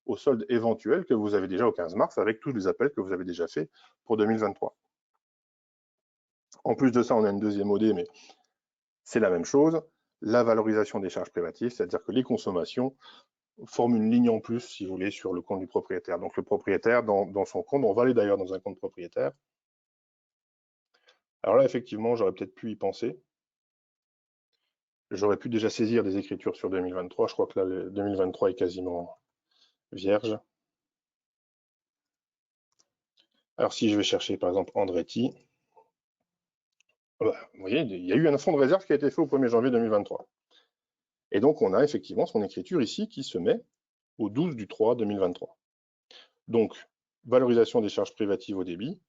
au solde éventuel que vous avez déjà au 15 mars avec tous les appels que vous avez déjà faits pour 2023. En plus de ça, on a une deuxième OD, mais c'est la même chose, la valorisation des charges privatives, c'est-à-dire que les consommations forment une ligne en plus, si vous voulez, sur le compte du propriétaire. Donc le propriétaire, dans son compte, on va aller d'ailleurs dans un compte propriétaire. Alors là, effectivement, j'aurais peut-être pu y penser. J'aurais pu déjà saisir des écritures sur 2023. Je crois que là, le 2023 est quasiment vierge. Alors si je vais chercher, par exemple, Andretti, vous voyez, il y a eu un fonds de réserve qui a été fait au 1er janvier 2023. Et donc, on a effectivement son écriture ici qui se met au 12/3/2023. Donc, valorisation des charges privatives au débit,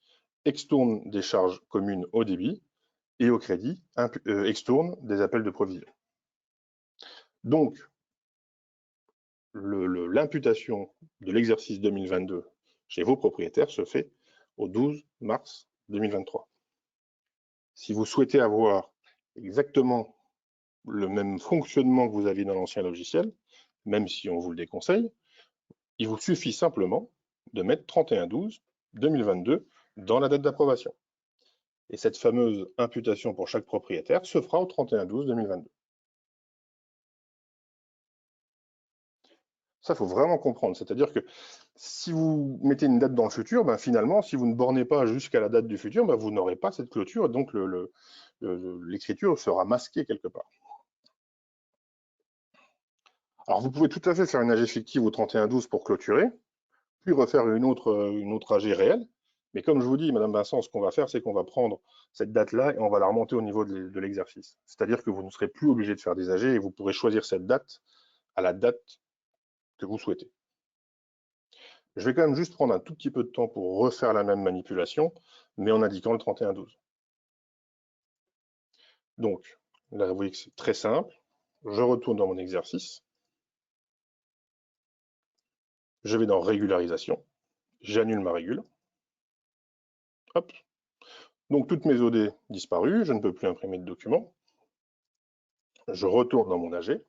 extourne des charges communes au débit, et au crédit, extourne des appels de provision. Donc, l'imputation de l'exercice 2022 chez vos propriétaires se fait au 12 mars 2023. Si vous souhaitez avoir exactement le même fonctionnement que vous aviez dans l'ancien logiciel, même si on vous le déconseille, il vous suffit simplement de mettre 31/12/2022 dans la date d'approbation. Et cette fameuse imputation pour chaque propriétaire se fera au 31/12/2022. Ça, il faut vraiment comprendre. C'est-à-dire que si vous mettez une date dans le futur, ben finalement, si vous ne bornez pas jusqu'à la date du futur, ben vous n'aurez pas cette clôture, et donc l'écriture sera masquée quelque part. Alors, vous pouvez tout à fait faire une AG fictive au 31/12 pour clôturer, puis refaire une autre AG réelle. Mais comme je vous dis, Madame Vincent, ce qu'on va faire, c'est qu'on va prendre cette date-là et on va la remonter au niveau de l'exercice. C'est-à-dire que vous ne serez plus obligé de faire des AG et vous pourrez choisir cette date à la date que vous souhaitez. Je vais quand même juste prendre un tout petit peu de temps pour refaire la même manipulation, mais en indiquant le 31/12. Donc, là, vous voyez que c'est très simple. Je retourne dans mon exercice. Je vais dans régularisation. J'annule ma régule. Hop. Donc, toutes mes OD disparues. Je ne peux plus imprimer de documents. Je retourne dans mon AG.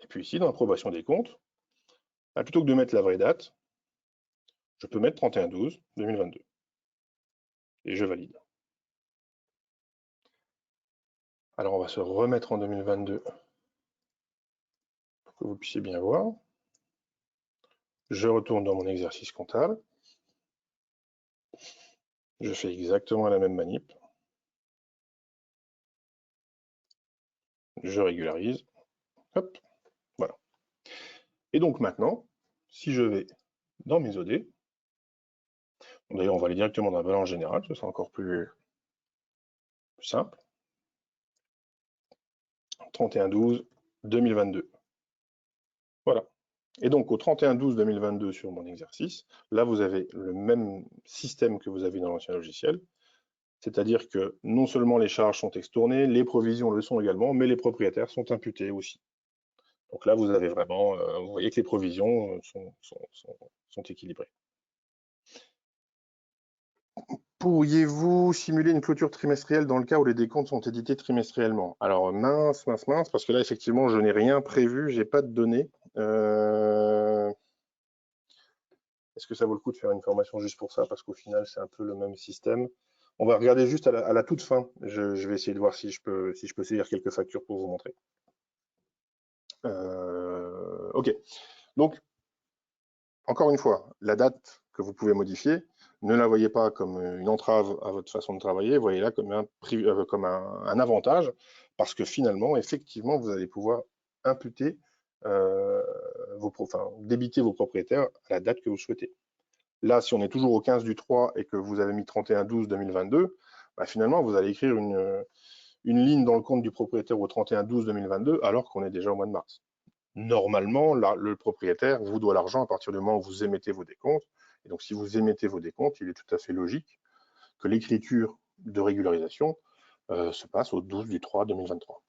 Et puis ici, dans l'approbation des comptes, plutôt que de mettre la vraie date, je peux mettre 31/12/2022. Et je valide. Alors, on va se remettre en 2022 pour que vous puissiez bien voir. Je retourne dans mon exercice comptable. Je fais exactement la même manip. Je régularise. Hop, voilà. Et donc maintenant, si je vais dans mes OD, d'ailleurs on va aller directement dans la balance générale, ce sera encore plus simple. 31/12/2022. Voilà. Et donc au 31/12/2022 sur mon exercice, là vous avez le même système que vous avez dans l'ancien logiciel, c'est-à-dire que non seulement les charges sont extournées, les provisions le sont également, mais les propriétaires sont imputés aussi. Donc là vous avez vraiment, vous voyez que les provisions sont équilibrées. Pourriez-vous simuler une clôture trimestrielle dans le cas où les décomptes sont édités trimestriellement? Alors mince, parce que là effectivement je n'ai rien prévu, j'ai pas de données. Est-ce que ça vaut le coup de faire une formation juste pour ça? Parce qu'au final c'est un peu le même système. On va regarder juste à la toute fin. Je vais essayer de voir si je peux saisir quelques factures pour vous montrer. Ok. Donc, encore une fois, la date que vous pouvez modifier, ne la voyez pas comme une entrave à votre façon de travailler, voyez-la comme un avantage, parce que finalement, effectivement, vous allez pouvoir imputer, débiter vos propriétaires à la date que vous souhaitez. Là, si on est toujours au 15/3 et que vous avez mis 31/12/2022, bah, finalement, vous allez écrire une ligne dans le compte du propriétaire au 31/12/2022 alors qu'on est déjà au mois de mars. Normalement, le propriétaire vous doit l'argent à partir du moment où vous émettez vos décomptes. Et donc, si vous émettez vos décomptes, il est tout à fait logique que l'écriture de régularisation se passe au 12/3/2023.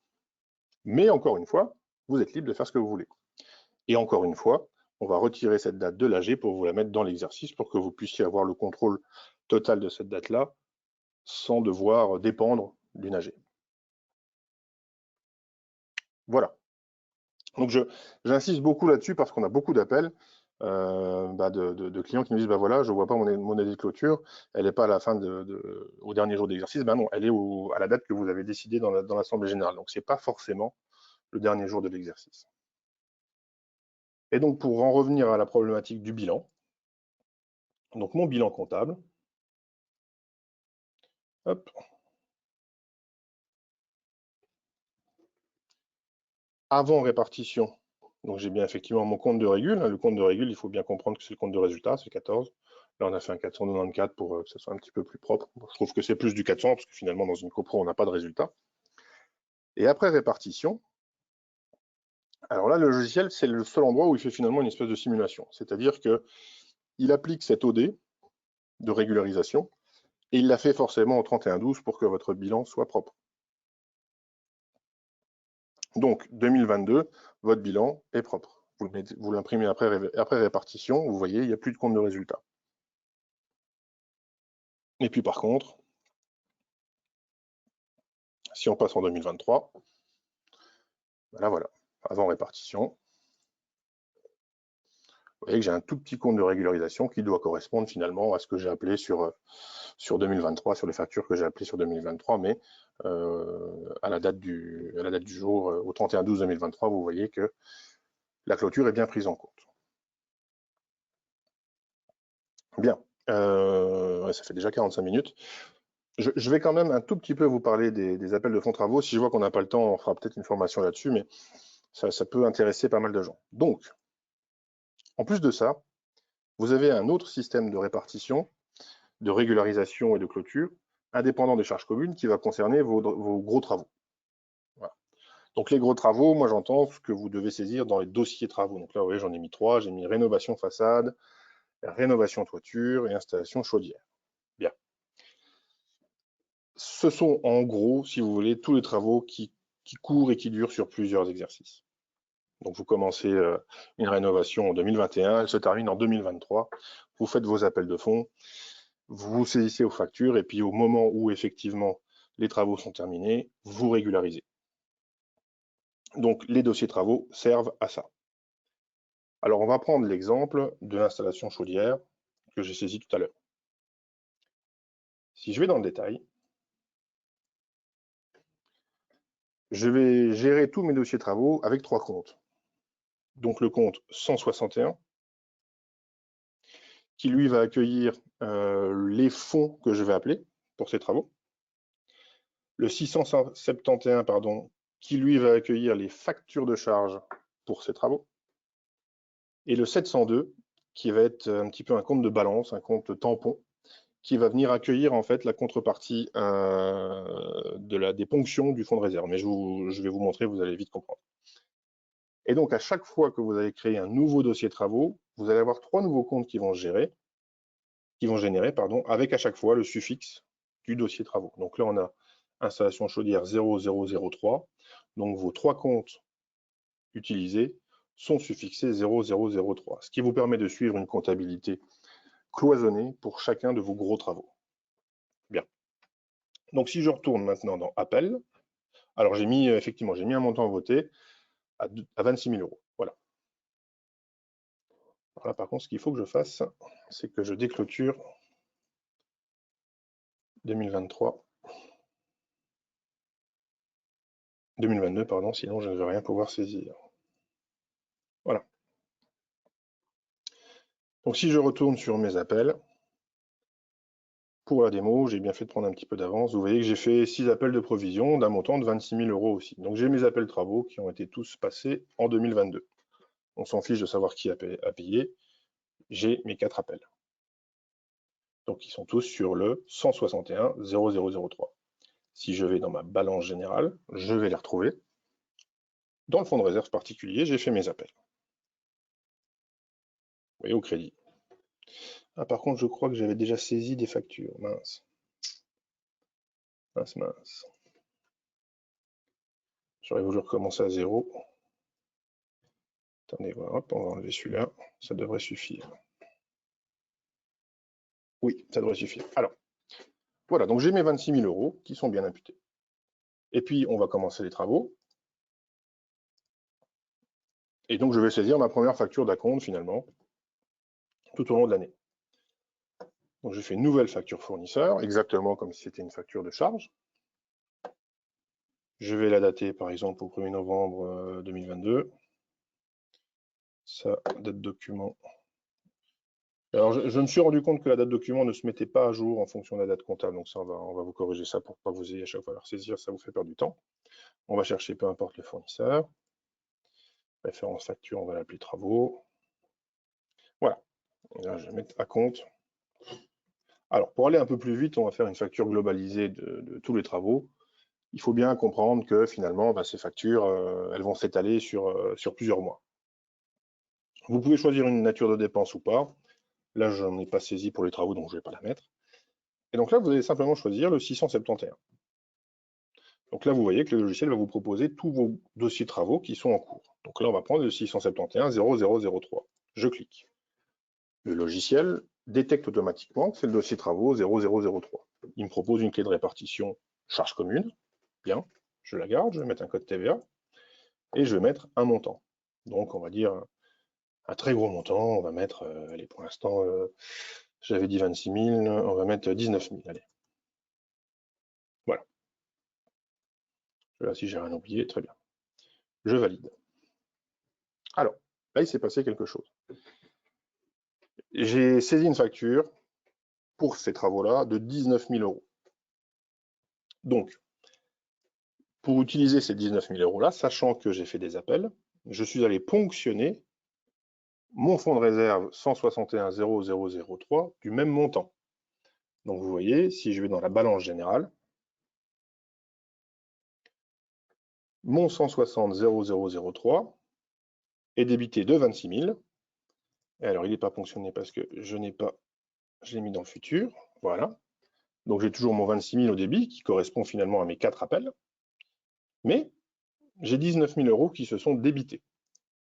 Mais encore une fois, vous êtes libre de faire ce que vous voulez. Et encore une fois, on va retirer cette date de l'AG pour vous la mettre dans l'exercice pour que vous puissiez avoir le contrôle total de cette date-là sans devoir dépendre d'une AG. Voilà. Donc j'insiste beaucoup là-dessus parce qu'on a beaucoup d'appels de clients qui nous disent bah voilà, je vois pas mon année de clôture, elle n'est pas à la fin au dernier jour d'exercice. Ben non, elle est à la date que vous avez décidé dans l'assemblée générale. Donc c'est pas forcément le dernier jour de l'exercice. Et donc pour en revenir à la problématique du bilan, donc mon bilan comptable, hop. Avant répartition, donc j'ai bien effectivement mon compte de régule. Le compte de régule, il faut bien comprendre que c'est le compte de résultat, c'est 14. Là, on a fait un 494 pour que ce soit un petit peu plus propre. Je trouve que c'est plus du 400 parce que finalement, dans une copro, on n'a pas de résultat. Et après répartition, alors là, le logiciel, c'est le seul endroit où il fait finalement une espèce de simulation. C'est-à-dire qu'il applique cette OD de régularisation et il la fait forcément au 31/12 pour que votre bilan soit propre. Donc, 2022, votre bilan est propre. Vous l'imprimez après répartition, vous voyez, il n'y a plus de compte de résultat. Et puis par contre, si on passe en 2023, ben voilà, avant répartition, vous voyez que j'ai un tout petit compte de régularisation qui doit correspondre finalement à ce que j'ai appelé sur 2023, sur les factures que j'ai appelées sur 2023, mais à la date du jour, au 31/12/2023, vous voyez que la clôture est bien prise en compte. Bien, ça fait déjà 45 minutes. Je vais quand même un tout petit peu vous parler des appels de fonds travaux. Si je vois qu'on n'a pas le temps, on fera peut-être une formation là-dessus, mais ça peut intéresser pas mal de gens. Donc, en plus de ça, vous avez un autre système de répartition, de régularisation et de clôture, indépendant des charges communes, qui va concerner vos gros travaux. Voilà. Donc les gros travaux, moi j'entends ce que vous devez saisir dans les dossiers travaux. Donc là, vous voyez, j'en ai mis 3. J'ai mis rénovation façade, rénovation toiture et installation chaudière. Bien. Ce sont en gros, si vous voulez, tous les travaux qui courent et qui durent sur plusieurs exercices. Donc vous commencez une rénovation en 2021, elle se termine en 2023, vous faites vos appels de fonds, vous saisissez aux factures et puis au moment où effectivement les travaux sont terminés, vous régularisez. Donc les dossiers travaux servent à ça. Alors on va prendre l'exemple de l'installation chaudière que j'ai saisi tout à l'heure. Si je vais dans le détail, je vais gérer tous mes dossiers travaux avec 3 comptes. Donc le compte 161, qui lui va accueillir les fonds que je vais appeler pour ces travaux. Le 671, pardon, qui lui va accueillir les factures de charge pour ces travaux. Et le 702, qui va être un petit peu un compte de balance, un compte tampon, qui va venir accueillir en fait la contrepartie des ponctions du fonds de réserve. Mais je vais vous montrer, vous allez vite comprendre. Et donc, à chaque fois que vous allez créer un nouveau dossier de travaux, vous allez avoir 3 nouveaux comptes qui vont générer, avec à chaque fois le suffixe du dossier de travaux. Donc là, on a installation chaudière 0003. Donc, vos 3 comptes utilisés sont suffixés 0003, ce qui vous permet de suivre une comptabilité cloisonnée pour chacun de vos gros travaux. Bien. Donc, si je retourne maintenant dans Appel, alors j'ai mis un montant voté à 26 000 euros. Voilà. Alors là, par contre, ce qu'il faut que je fasse, c'est que je déclôture 2023. 2022, pardon, sinon je ne vais rien pouvoir saisir. Voilà. Donc si je retourne sur mes appels, pour la démo, j'ai bien fait de prendre un petit peu d'avance. Vous voyez que j'ai fait 6 appels de provision d'un montant de 26 000 euros aussi. Donc j'ai mes appels travaux qui ont été tous passés en 2022. On s'en fiche de savoir qui a payé. J'ai mes 4 appels. Donc ils sont tous sur le 161 0003. Si je vais dans ma balance générale, je vais les retrouver. Dans le fonds de réserve particulier, j'ai fait mes appels. Vous voyez, au crédit. Ah, par contre, je crois que j'avais déjà saisi des factures. Mince. Mince, mince. J'aurais voulu recommencer à 0. Attendez, voilà, hop, on va enlever celui-là. Ça devrait suffire. Oui, ça devrait suffire. Alors, voilà, donc j'ai mes 26 000 euros qui sont bien imputés. Et puis, on va commencer les travaux. Et donc, je vais saisir ma première facture d'acompte, finalement, tout au long de l'année. Donc, je fais une nouvelle facture fournisseur, exactement comme si c'était une facture de charge. Je vais la dater, par exemple, au 1er novembre 2022. Ça, date document. Alors, je me suis rendu compte que la date document ne se mettait pas à jour en fonction de la date comptable. Donc ça, on va vous corriger ça pour pas que vous ayez à chaque fois à la ressaisir, ça vous fait perdre du temps. On va chercher peu importe le fournisseur. Référence facture, on va l'appeler travaux. Voilà. Et là, je vais mettre à compte. Alors, pour aller un peu plus vite, on va faire une facture globalisée de tous les travaux. Il faut bien comprendre que finalement, ces factures, elles vont s'étaler sur plusieurs mois. Vous pouvez choisir une nature de dépense ou pas. Là, je n'en ai pas saisi pour les travaux, donc je ne vais pas la mettre. Et donc là, vous allez simplement choisir le 671. Donc là, vous voyez que le logiciel va vous proposer tous vos dossiers de travaux qui sont en cours. Donc là, on va prendre le 671 0003. Je clique. Le logiciel détecte automatiquement que c'est le dossier travaux 0003. Il me propose une clé de répartition charge commune. Bien, je la garde, je vais mettre un code TVA et je vais mettre un montant. Donc, on va dire un très gros montant. On va mettre, allez, pour l'instant, j'avais dit 26 000, on va mettre 19 000. Allez. Voilà. Là, si j'ai rien oublié, très bien. Je valide. Alors, là, il s'est passé quelque chose. J'ai saisi une facture pour ces travaux-là de 19 000 euros. Donc, pour utiliser ces 19 000 euros-là, sachant que j'ai fait des appels, je suis allé ponctionner mon fonds de réserve 161 0003 du même montant. Donc, vous voyez, si je vais dans la balance générale, mon 160 0003 est débité de 26 000. Et alors, il n'est pas ponctionné parce que je l'ai mis dans le futur. Voilà. Donc, j'ai toujours mon 26 000 au débit qui correspond finalement à mes 4 appels. Mais j'ai 19 000 euros qui se sont débités.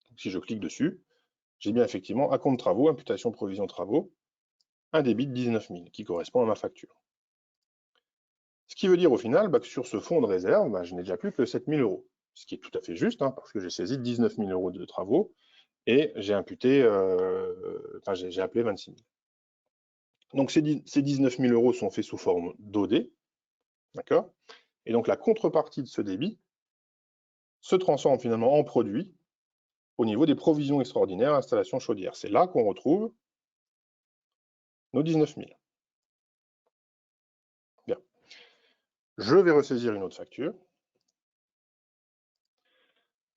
Donc, si je clique dessus, j'ai bien effectivement un compte travaux, imputation provision travaux, un débit de 19 000 qui correspond à ma facture. Ce qui veut dire au final que sur ce fonds de réserve, je n'ai déjà plus que 7 000 euros. Ce qui est tout à fait juste, parce que j'ai saisi 19 000 euros de travaux et j'ai imputé, j'ai appelé 26 000. Donc ces 19 000 euros sont faits sous forme d'OD, d'accord? Et donc la contrepartie de ce débit se transforme finalement en produit au niveau des provisions extraordinaires installation chaudière. C'est là qu'on retrouve nos 19 000. Bien. Je vais ressaisir une autre facture.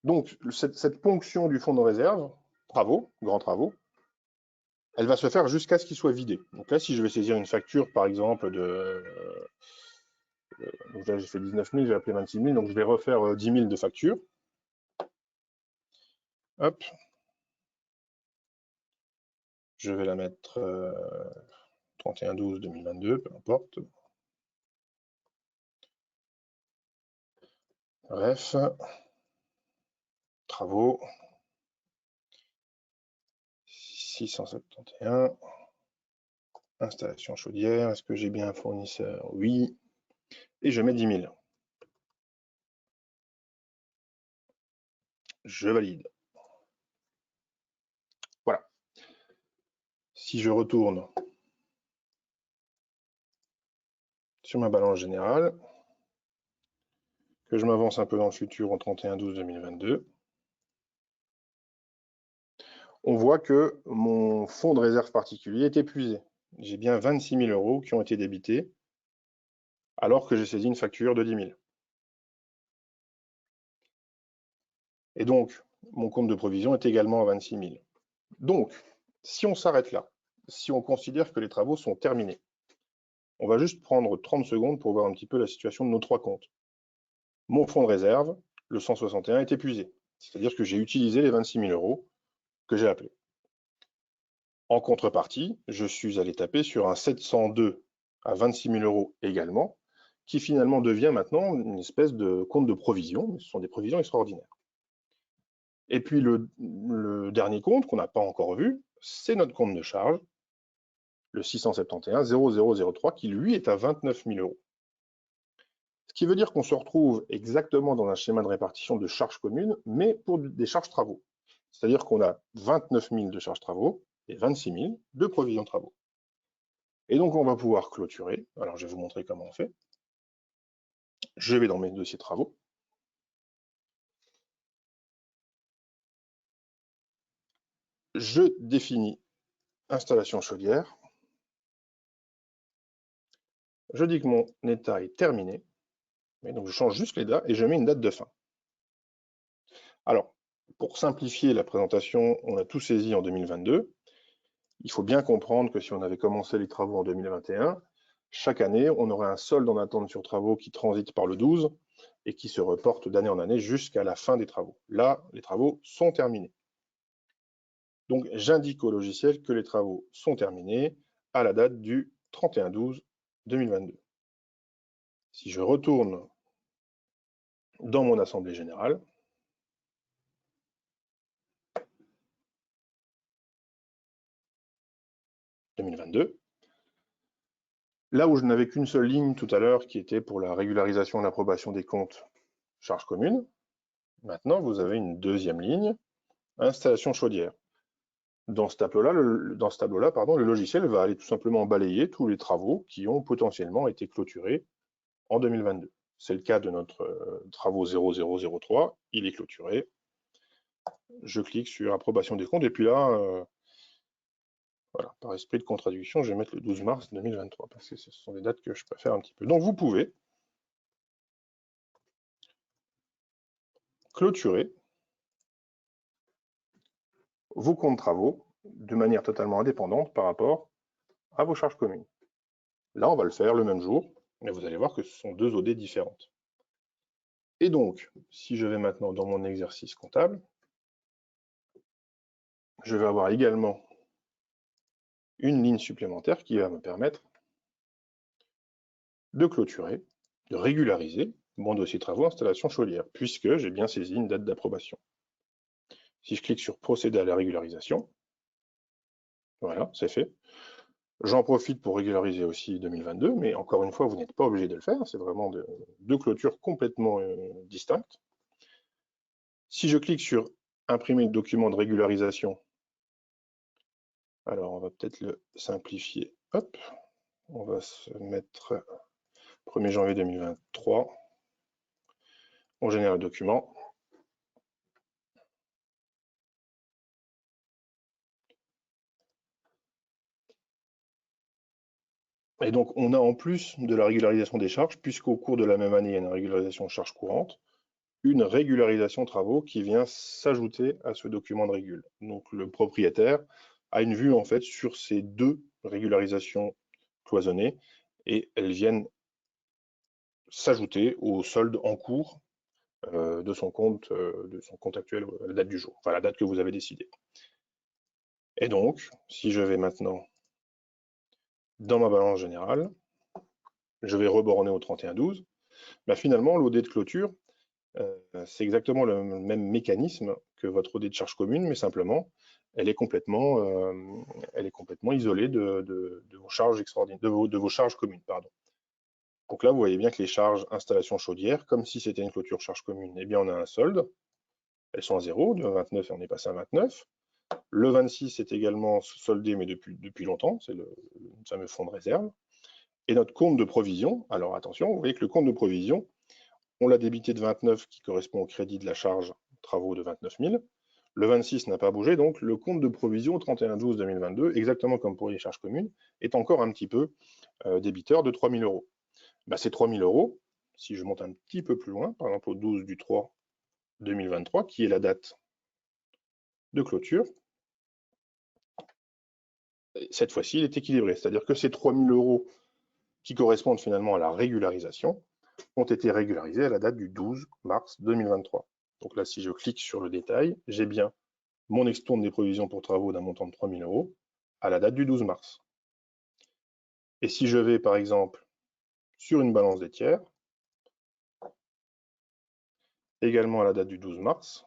Donc, cette ponction du fonds de réserve, travaux, grands travaux, elle va se faire jusqu'à ce qu'il soit vidé. Donc là, si je vais saisir une facture, par exemple, donc là, j'ai fait 19 000, j'ai appelé 26 000, donc je vais refaire 10 000 de facture. Hop. Je vais la mettre 31/12/2022, peu importe. Bref, travaux, 671, installation chaudière, est-ce que j'ai bien un fournisseur? Oui, et je mets 10 000. Je valide. Voilà. Si je retourne sur ma balance générale, que je m'avance un peu dans le futur au 31/12/2022, on voit que mon fonds de réserve particulier est épuisé. J'ai bien 26 000 € qui ont été débités, alors que j'ai saisi une facture de 10 000. Et donc, mon compte de provision est également à 26 000. Donc, si on s'arrête là, si on considère que les travaux sont terminés, on va juste prendre 30 secondes pour voir un petit peu la situation de nos trois comptes. Mon fonds de réserve, le 161, est épuisé. C'est-à-dire que j'ai utilisé les 26 000 € que j'ai appelés. En contrepartie, je suis allé taper sur un 702 à 26 000 € également, qui finalement devient maintenant une espèce de compte de provision, mais ce sont des provisions extraordinaires. Et puis le dernier compte qu'on n'a pas encore vu, c'est notre compte de charge, le 671 0003, qui lui est à 29 000 €. Ce qui veut dire qu'on se retrouve exactement dans un schéma de répartition de charges communes, mais pour des charges travaux. C'est-à-dire qu'on a 29 000 de charges travaux et 26 000 de provisions travaux. Et donc, on va pouvoir clôturer. Alors, je vais vous montrer comment on fait. Je vais dans mes dossiers travaux. Je définis installation chaudière. Je dis que mon état est terminé. Et donc, je change juste les dates et je mets une date de fin. Alors, pour simplifier la présentation, on a tout saisi en 2022. Il faut bien comprendre que si on avait commencé les travaux en 2021, chaque année, on aurait un solde en attente sur travaux qui transite par le 12 et qui se reporte d'année en année jusqu'à la fin des travaux. Là, les travaux sont terminés. Donc, j'indique au logiciel que les travaux sont terminés à la date du 31/12/2022. Si je retourne dans mon assemblée générale, « 2022 », là où je n'avais qu'une seule ligne tout à l'heure qui était pour la régularisation et l'approbation des comptes charges communes, maintenant vous avez une deuxième ligne, installation chaudière. Dans ce tableau-là, le logiciel va aller tout simplement balayer tous les travaux qui ont potentiellement été clôturés en 2022. C'est le cas de notre travaux 0003, il est clôturé. Je clique sur approbation des comptes et puis là, voilà, par esprit de contradiction, je vais mettre le 12 mars 2023 parce que ce sont des dates que je préfère un petit peu. Donc vous pouvez clôturer vos comptes travaux de manière totalement indépendante par rapport à vos charges communes. Là, on va le faire le même jour, mais vous allez voir que ce sont deux OD différentes. Et donc, si je vais maintenant dans mon exercice comptable, je vais avoir également une ligne supplémentaire qui va me permettre de clôturer, de régulariser mon dossier travaux installation chaudière, puisque j'ai bien saisi une date d'approbation. Si je clique sur procéder à la régularisation, voilà, c'est fait. J'en profite pour régulariser aussi 2022, mais encore une fois, vous n'êtes pas obligé de le faire, c'est vraiment deux clôtures complètement distinctes. Si je clique sur imprimer le document de régularisation, alors on va peut-être le simplifier. Hop, on va se mettre 1er janvier 2023. On génère le document. Et donc, on a en plus de la régularisation des charges, puisqu'au cours de la même année, il y a une régularisation de charges courantes, une régularisation travaux qui vient s'ajouter à ce document de régule. Donc, le propriétaire a une vue, en fait, sur ces deux régularisations cloisonnées, et elles viennent s'ajouter au solde en cours de son compte actuel à la date du jour, enfin la date que vous avez décidée. Et donc, si je vais maintenant dans ma balance générale, je vais reborner au 31/12, bah finalement, l'OD de clôture, c'est exactement le même mécanisme que votre OD de charge commune, mais simplement, elle est complètement isolée de vos charges extraordinaires, de vos charges communes, pardon. Donc là, vous voyez bien que les charges installation chaudière, comme si c'était une clôture charge commune, eh bien on a un solde. Elles sont à 0, de 29 et on est passé à 29. Le 26 est également soldé, mais depuis longtemps, c'est le fameux fonds de réserve. Et notre compte de provision, alors attention, vous voyez que le compte de provision, on l'a débité de 29 qui correspond au crédit de la charge travaux de 29 000. Le 26 n'a pas bougé, donc le compte de provision au 31/12/2022, exactement comme pour les charges communes, est encore un petit peu débiteur de 3 000 euros. Bah, ces 3 000 euros, si je monte un petit peu plus loin, par exemple au 12/3/2023, qui est la date de clôture, cette fois-ci, il est équilibré. C'est-à-dire que ces 3 000 euros qui correspondent finalement à la régularisation ont été régularisés à la date du 12 mars 2023. Donc là, si je clique sur le détail, j'ai bien mon extourne des provisions pour travaux d'un montant de 3 000 euros à la date du 12 mars. Et si je vais, par exemple, sur une balance des tiers, également à la date du 12 mars,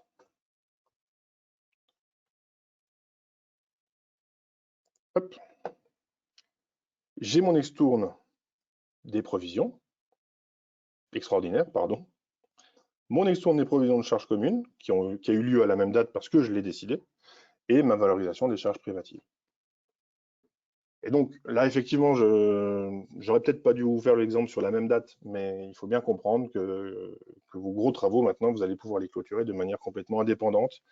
j'ai mon extourne des provisions, extraordinaire, pardon, mon extourne des provisions de charges communes, qui a eu lieu à la même date parce que je l'ai décidé, et ma valorisation des charges privatives. Et donc là, effectivement, j'aurais peut-être pas dû vous faire l'exemple sur la même date, mais il faut bien comprendre que vos gros travaux, maintenant, vous allez pouvoir les clôturer de manière complètement indépendante.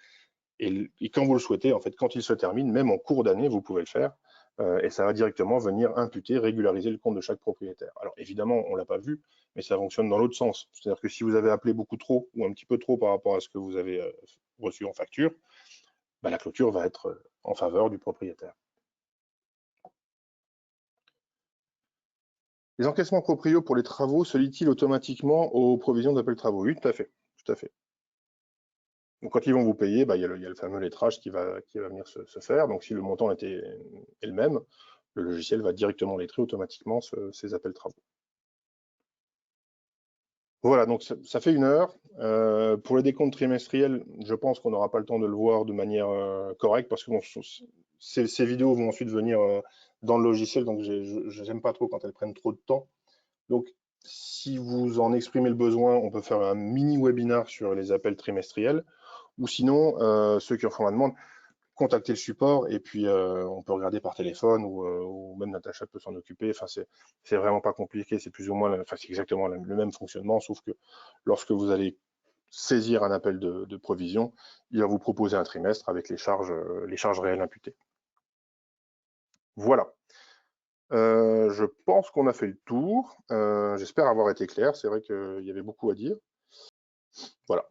Et quand vous le souhaitez, en fait, quand ils se terminent, même en cours d'année, vous pouvez le faire. Et ça va directement venir imputer, régulariser le compte de chaque propriétaire. Alors évidemment, on ne l'a pas vu, mais ça fonctionne dans l'autre sens. C'est-à-dire que si vous avez appelé beaucoup trop ou un petit peu trop par rapport à ce que vous avez reçu en facture, bah, la clôture va être en faveur du propriétaire. Les encaissements propriaux pour les travaux se lient-ils automatiquement aux provisions d'appel travaux? Oui, tout à fait. Tout à fait. Donc, quand ils vont vous payer, bah, il y a le fameux lettrage qui va venir se faire. Donc, si le montant est le même, le logiciel va directement lettrer automatiquement ces appels travaux. Voilà, donc ça fait 1 heure. Pour les décomptes trimestriels, je pense qu'on n'aura pas le temps de le voir de manière correcte parce que bon, ces vidéos vont ensuite venir dans le logiciel, donc je n'aime pas trop quand elles prennent trop de temps. Donc, si vous en exprimez le besoin, on peut faire un mini webinar sur les appels trimestriels, ou sinon, ceux qui en font la demande, contacter le support et puis on peut regarder par téléphone ou même Natacha peut s'en occuper. Enfin, c'est vraiment pas compliqué, c'est plus ou moins, enfin, c'est exactement le même fonctionnement, sauf que lorsque vous allez saisir un appel de provision, il va vous proposer un trimestre avec les charges réelles imputées. Voilà. Je pense qu'on a fait le tour. J'espère avoir été clair. C'est vrai qu'il y avait beaucoup à dire. Voilà.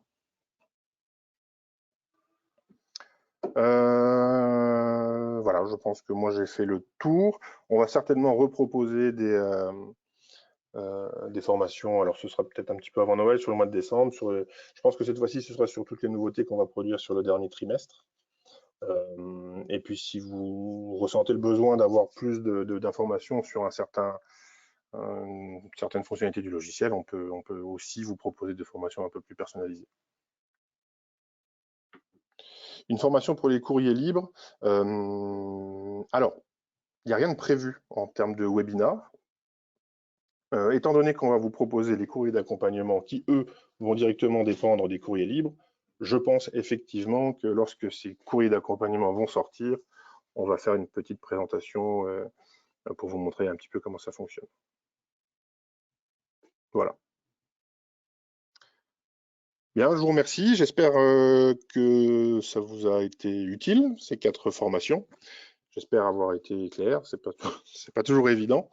Voilà, je pense que moi j'ai fait le tour. On va certainement reproposer des formations. Alors ce sera peut-être un petit peu avant Noël, sur le mois de décembre. Je pense que cette fois-ci, ce sera sur toutes les nouveautés qu'on va produire sur le dernier trimestre. Et puis si vous ressentez le besoin d'avoir plus d'informations sur certaines fonctionnalités du logiciel, on peut aussi vous proposer des formations un peu plus personnalisées. Une formation pour les courriers libres. Alors, il n'y a rien de prévu en termes de webinar. Étant donné qu'on va vous proposer les courriers d'accompagnement qui, eux, vont directement dépendre des courriers libres, je pense effectivement que lorsque ces courriers d'accompagnement vont sortir, on va faire une petite présentation pour vous montrer un petit peu comment ça fonctionne. Voilà. Bien, je vous remercie. J'espère que ça vous a été utile, ces 4 formations. J'espère avoir été clair. C'est pas toujours évident.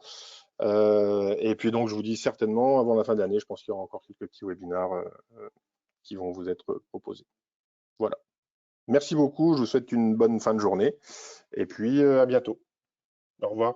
Et puis donc, je vous dis certainement, avant la fin d'année, je pense qu'il y aura encore quelques petits webinars qui vont vous être proposés. Voilà. Merci beaucoup, je vous souhaite une bonne fin de journée et puis à bientôt. Au revoir.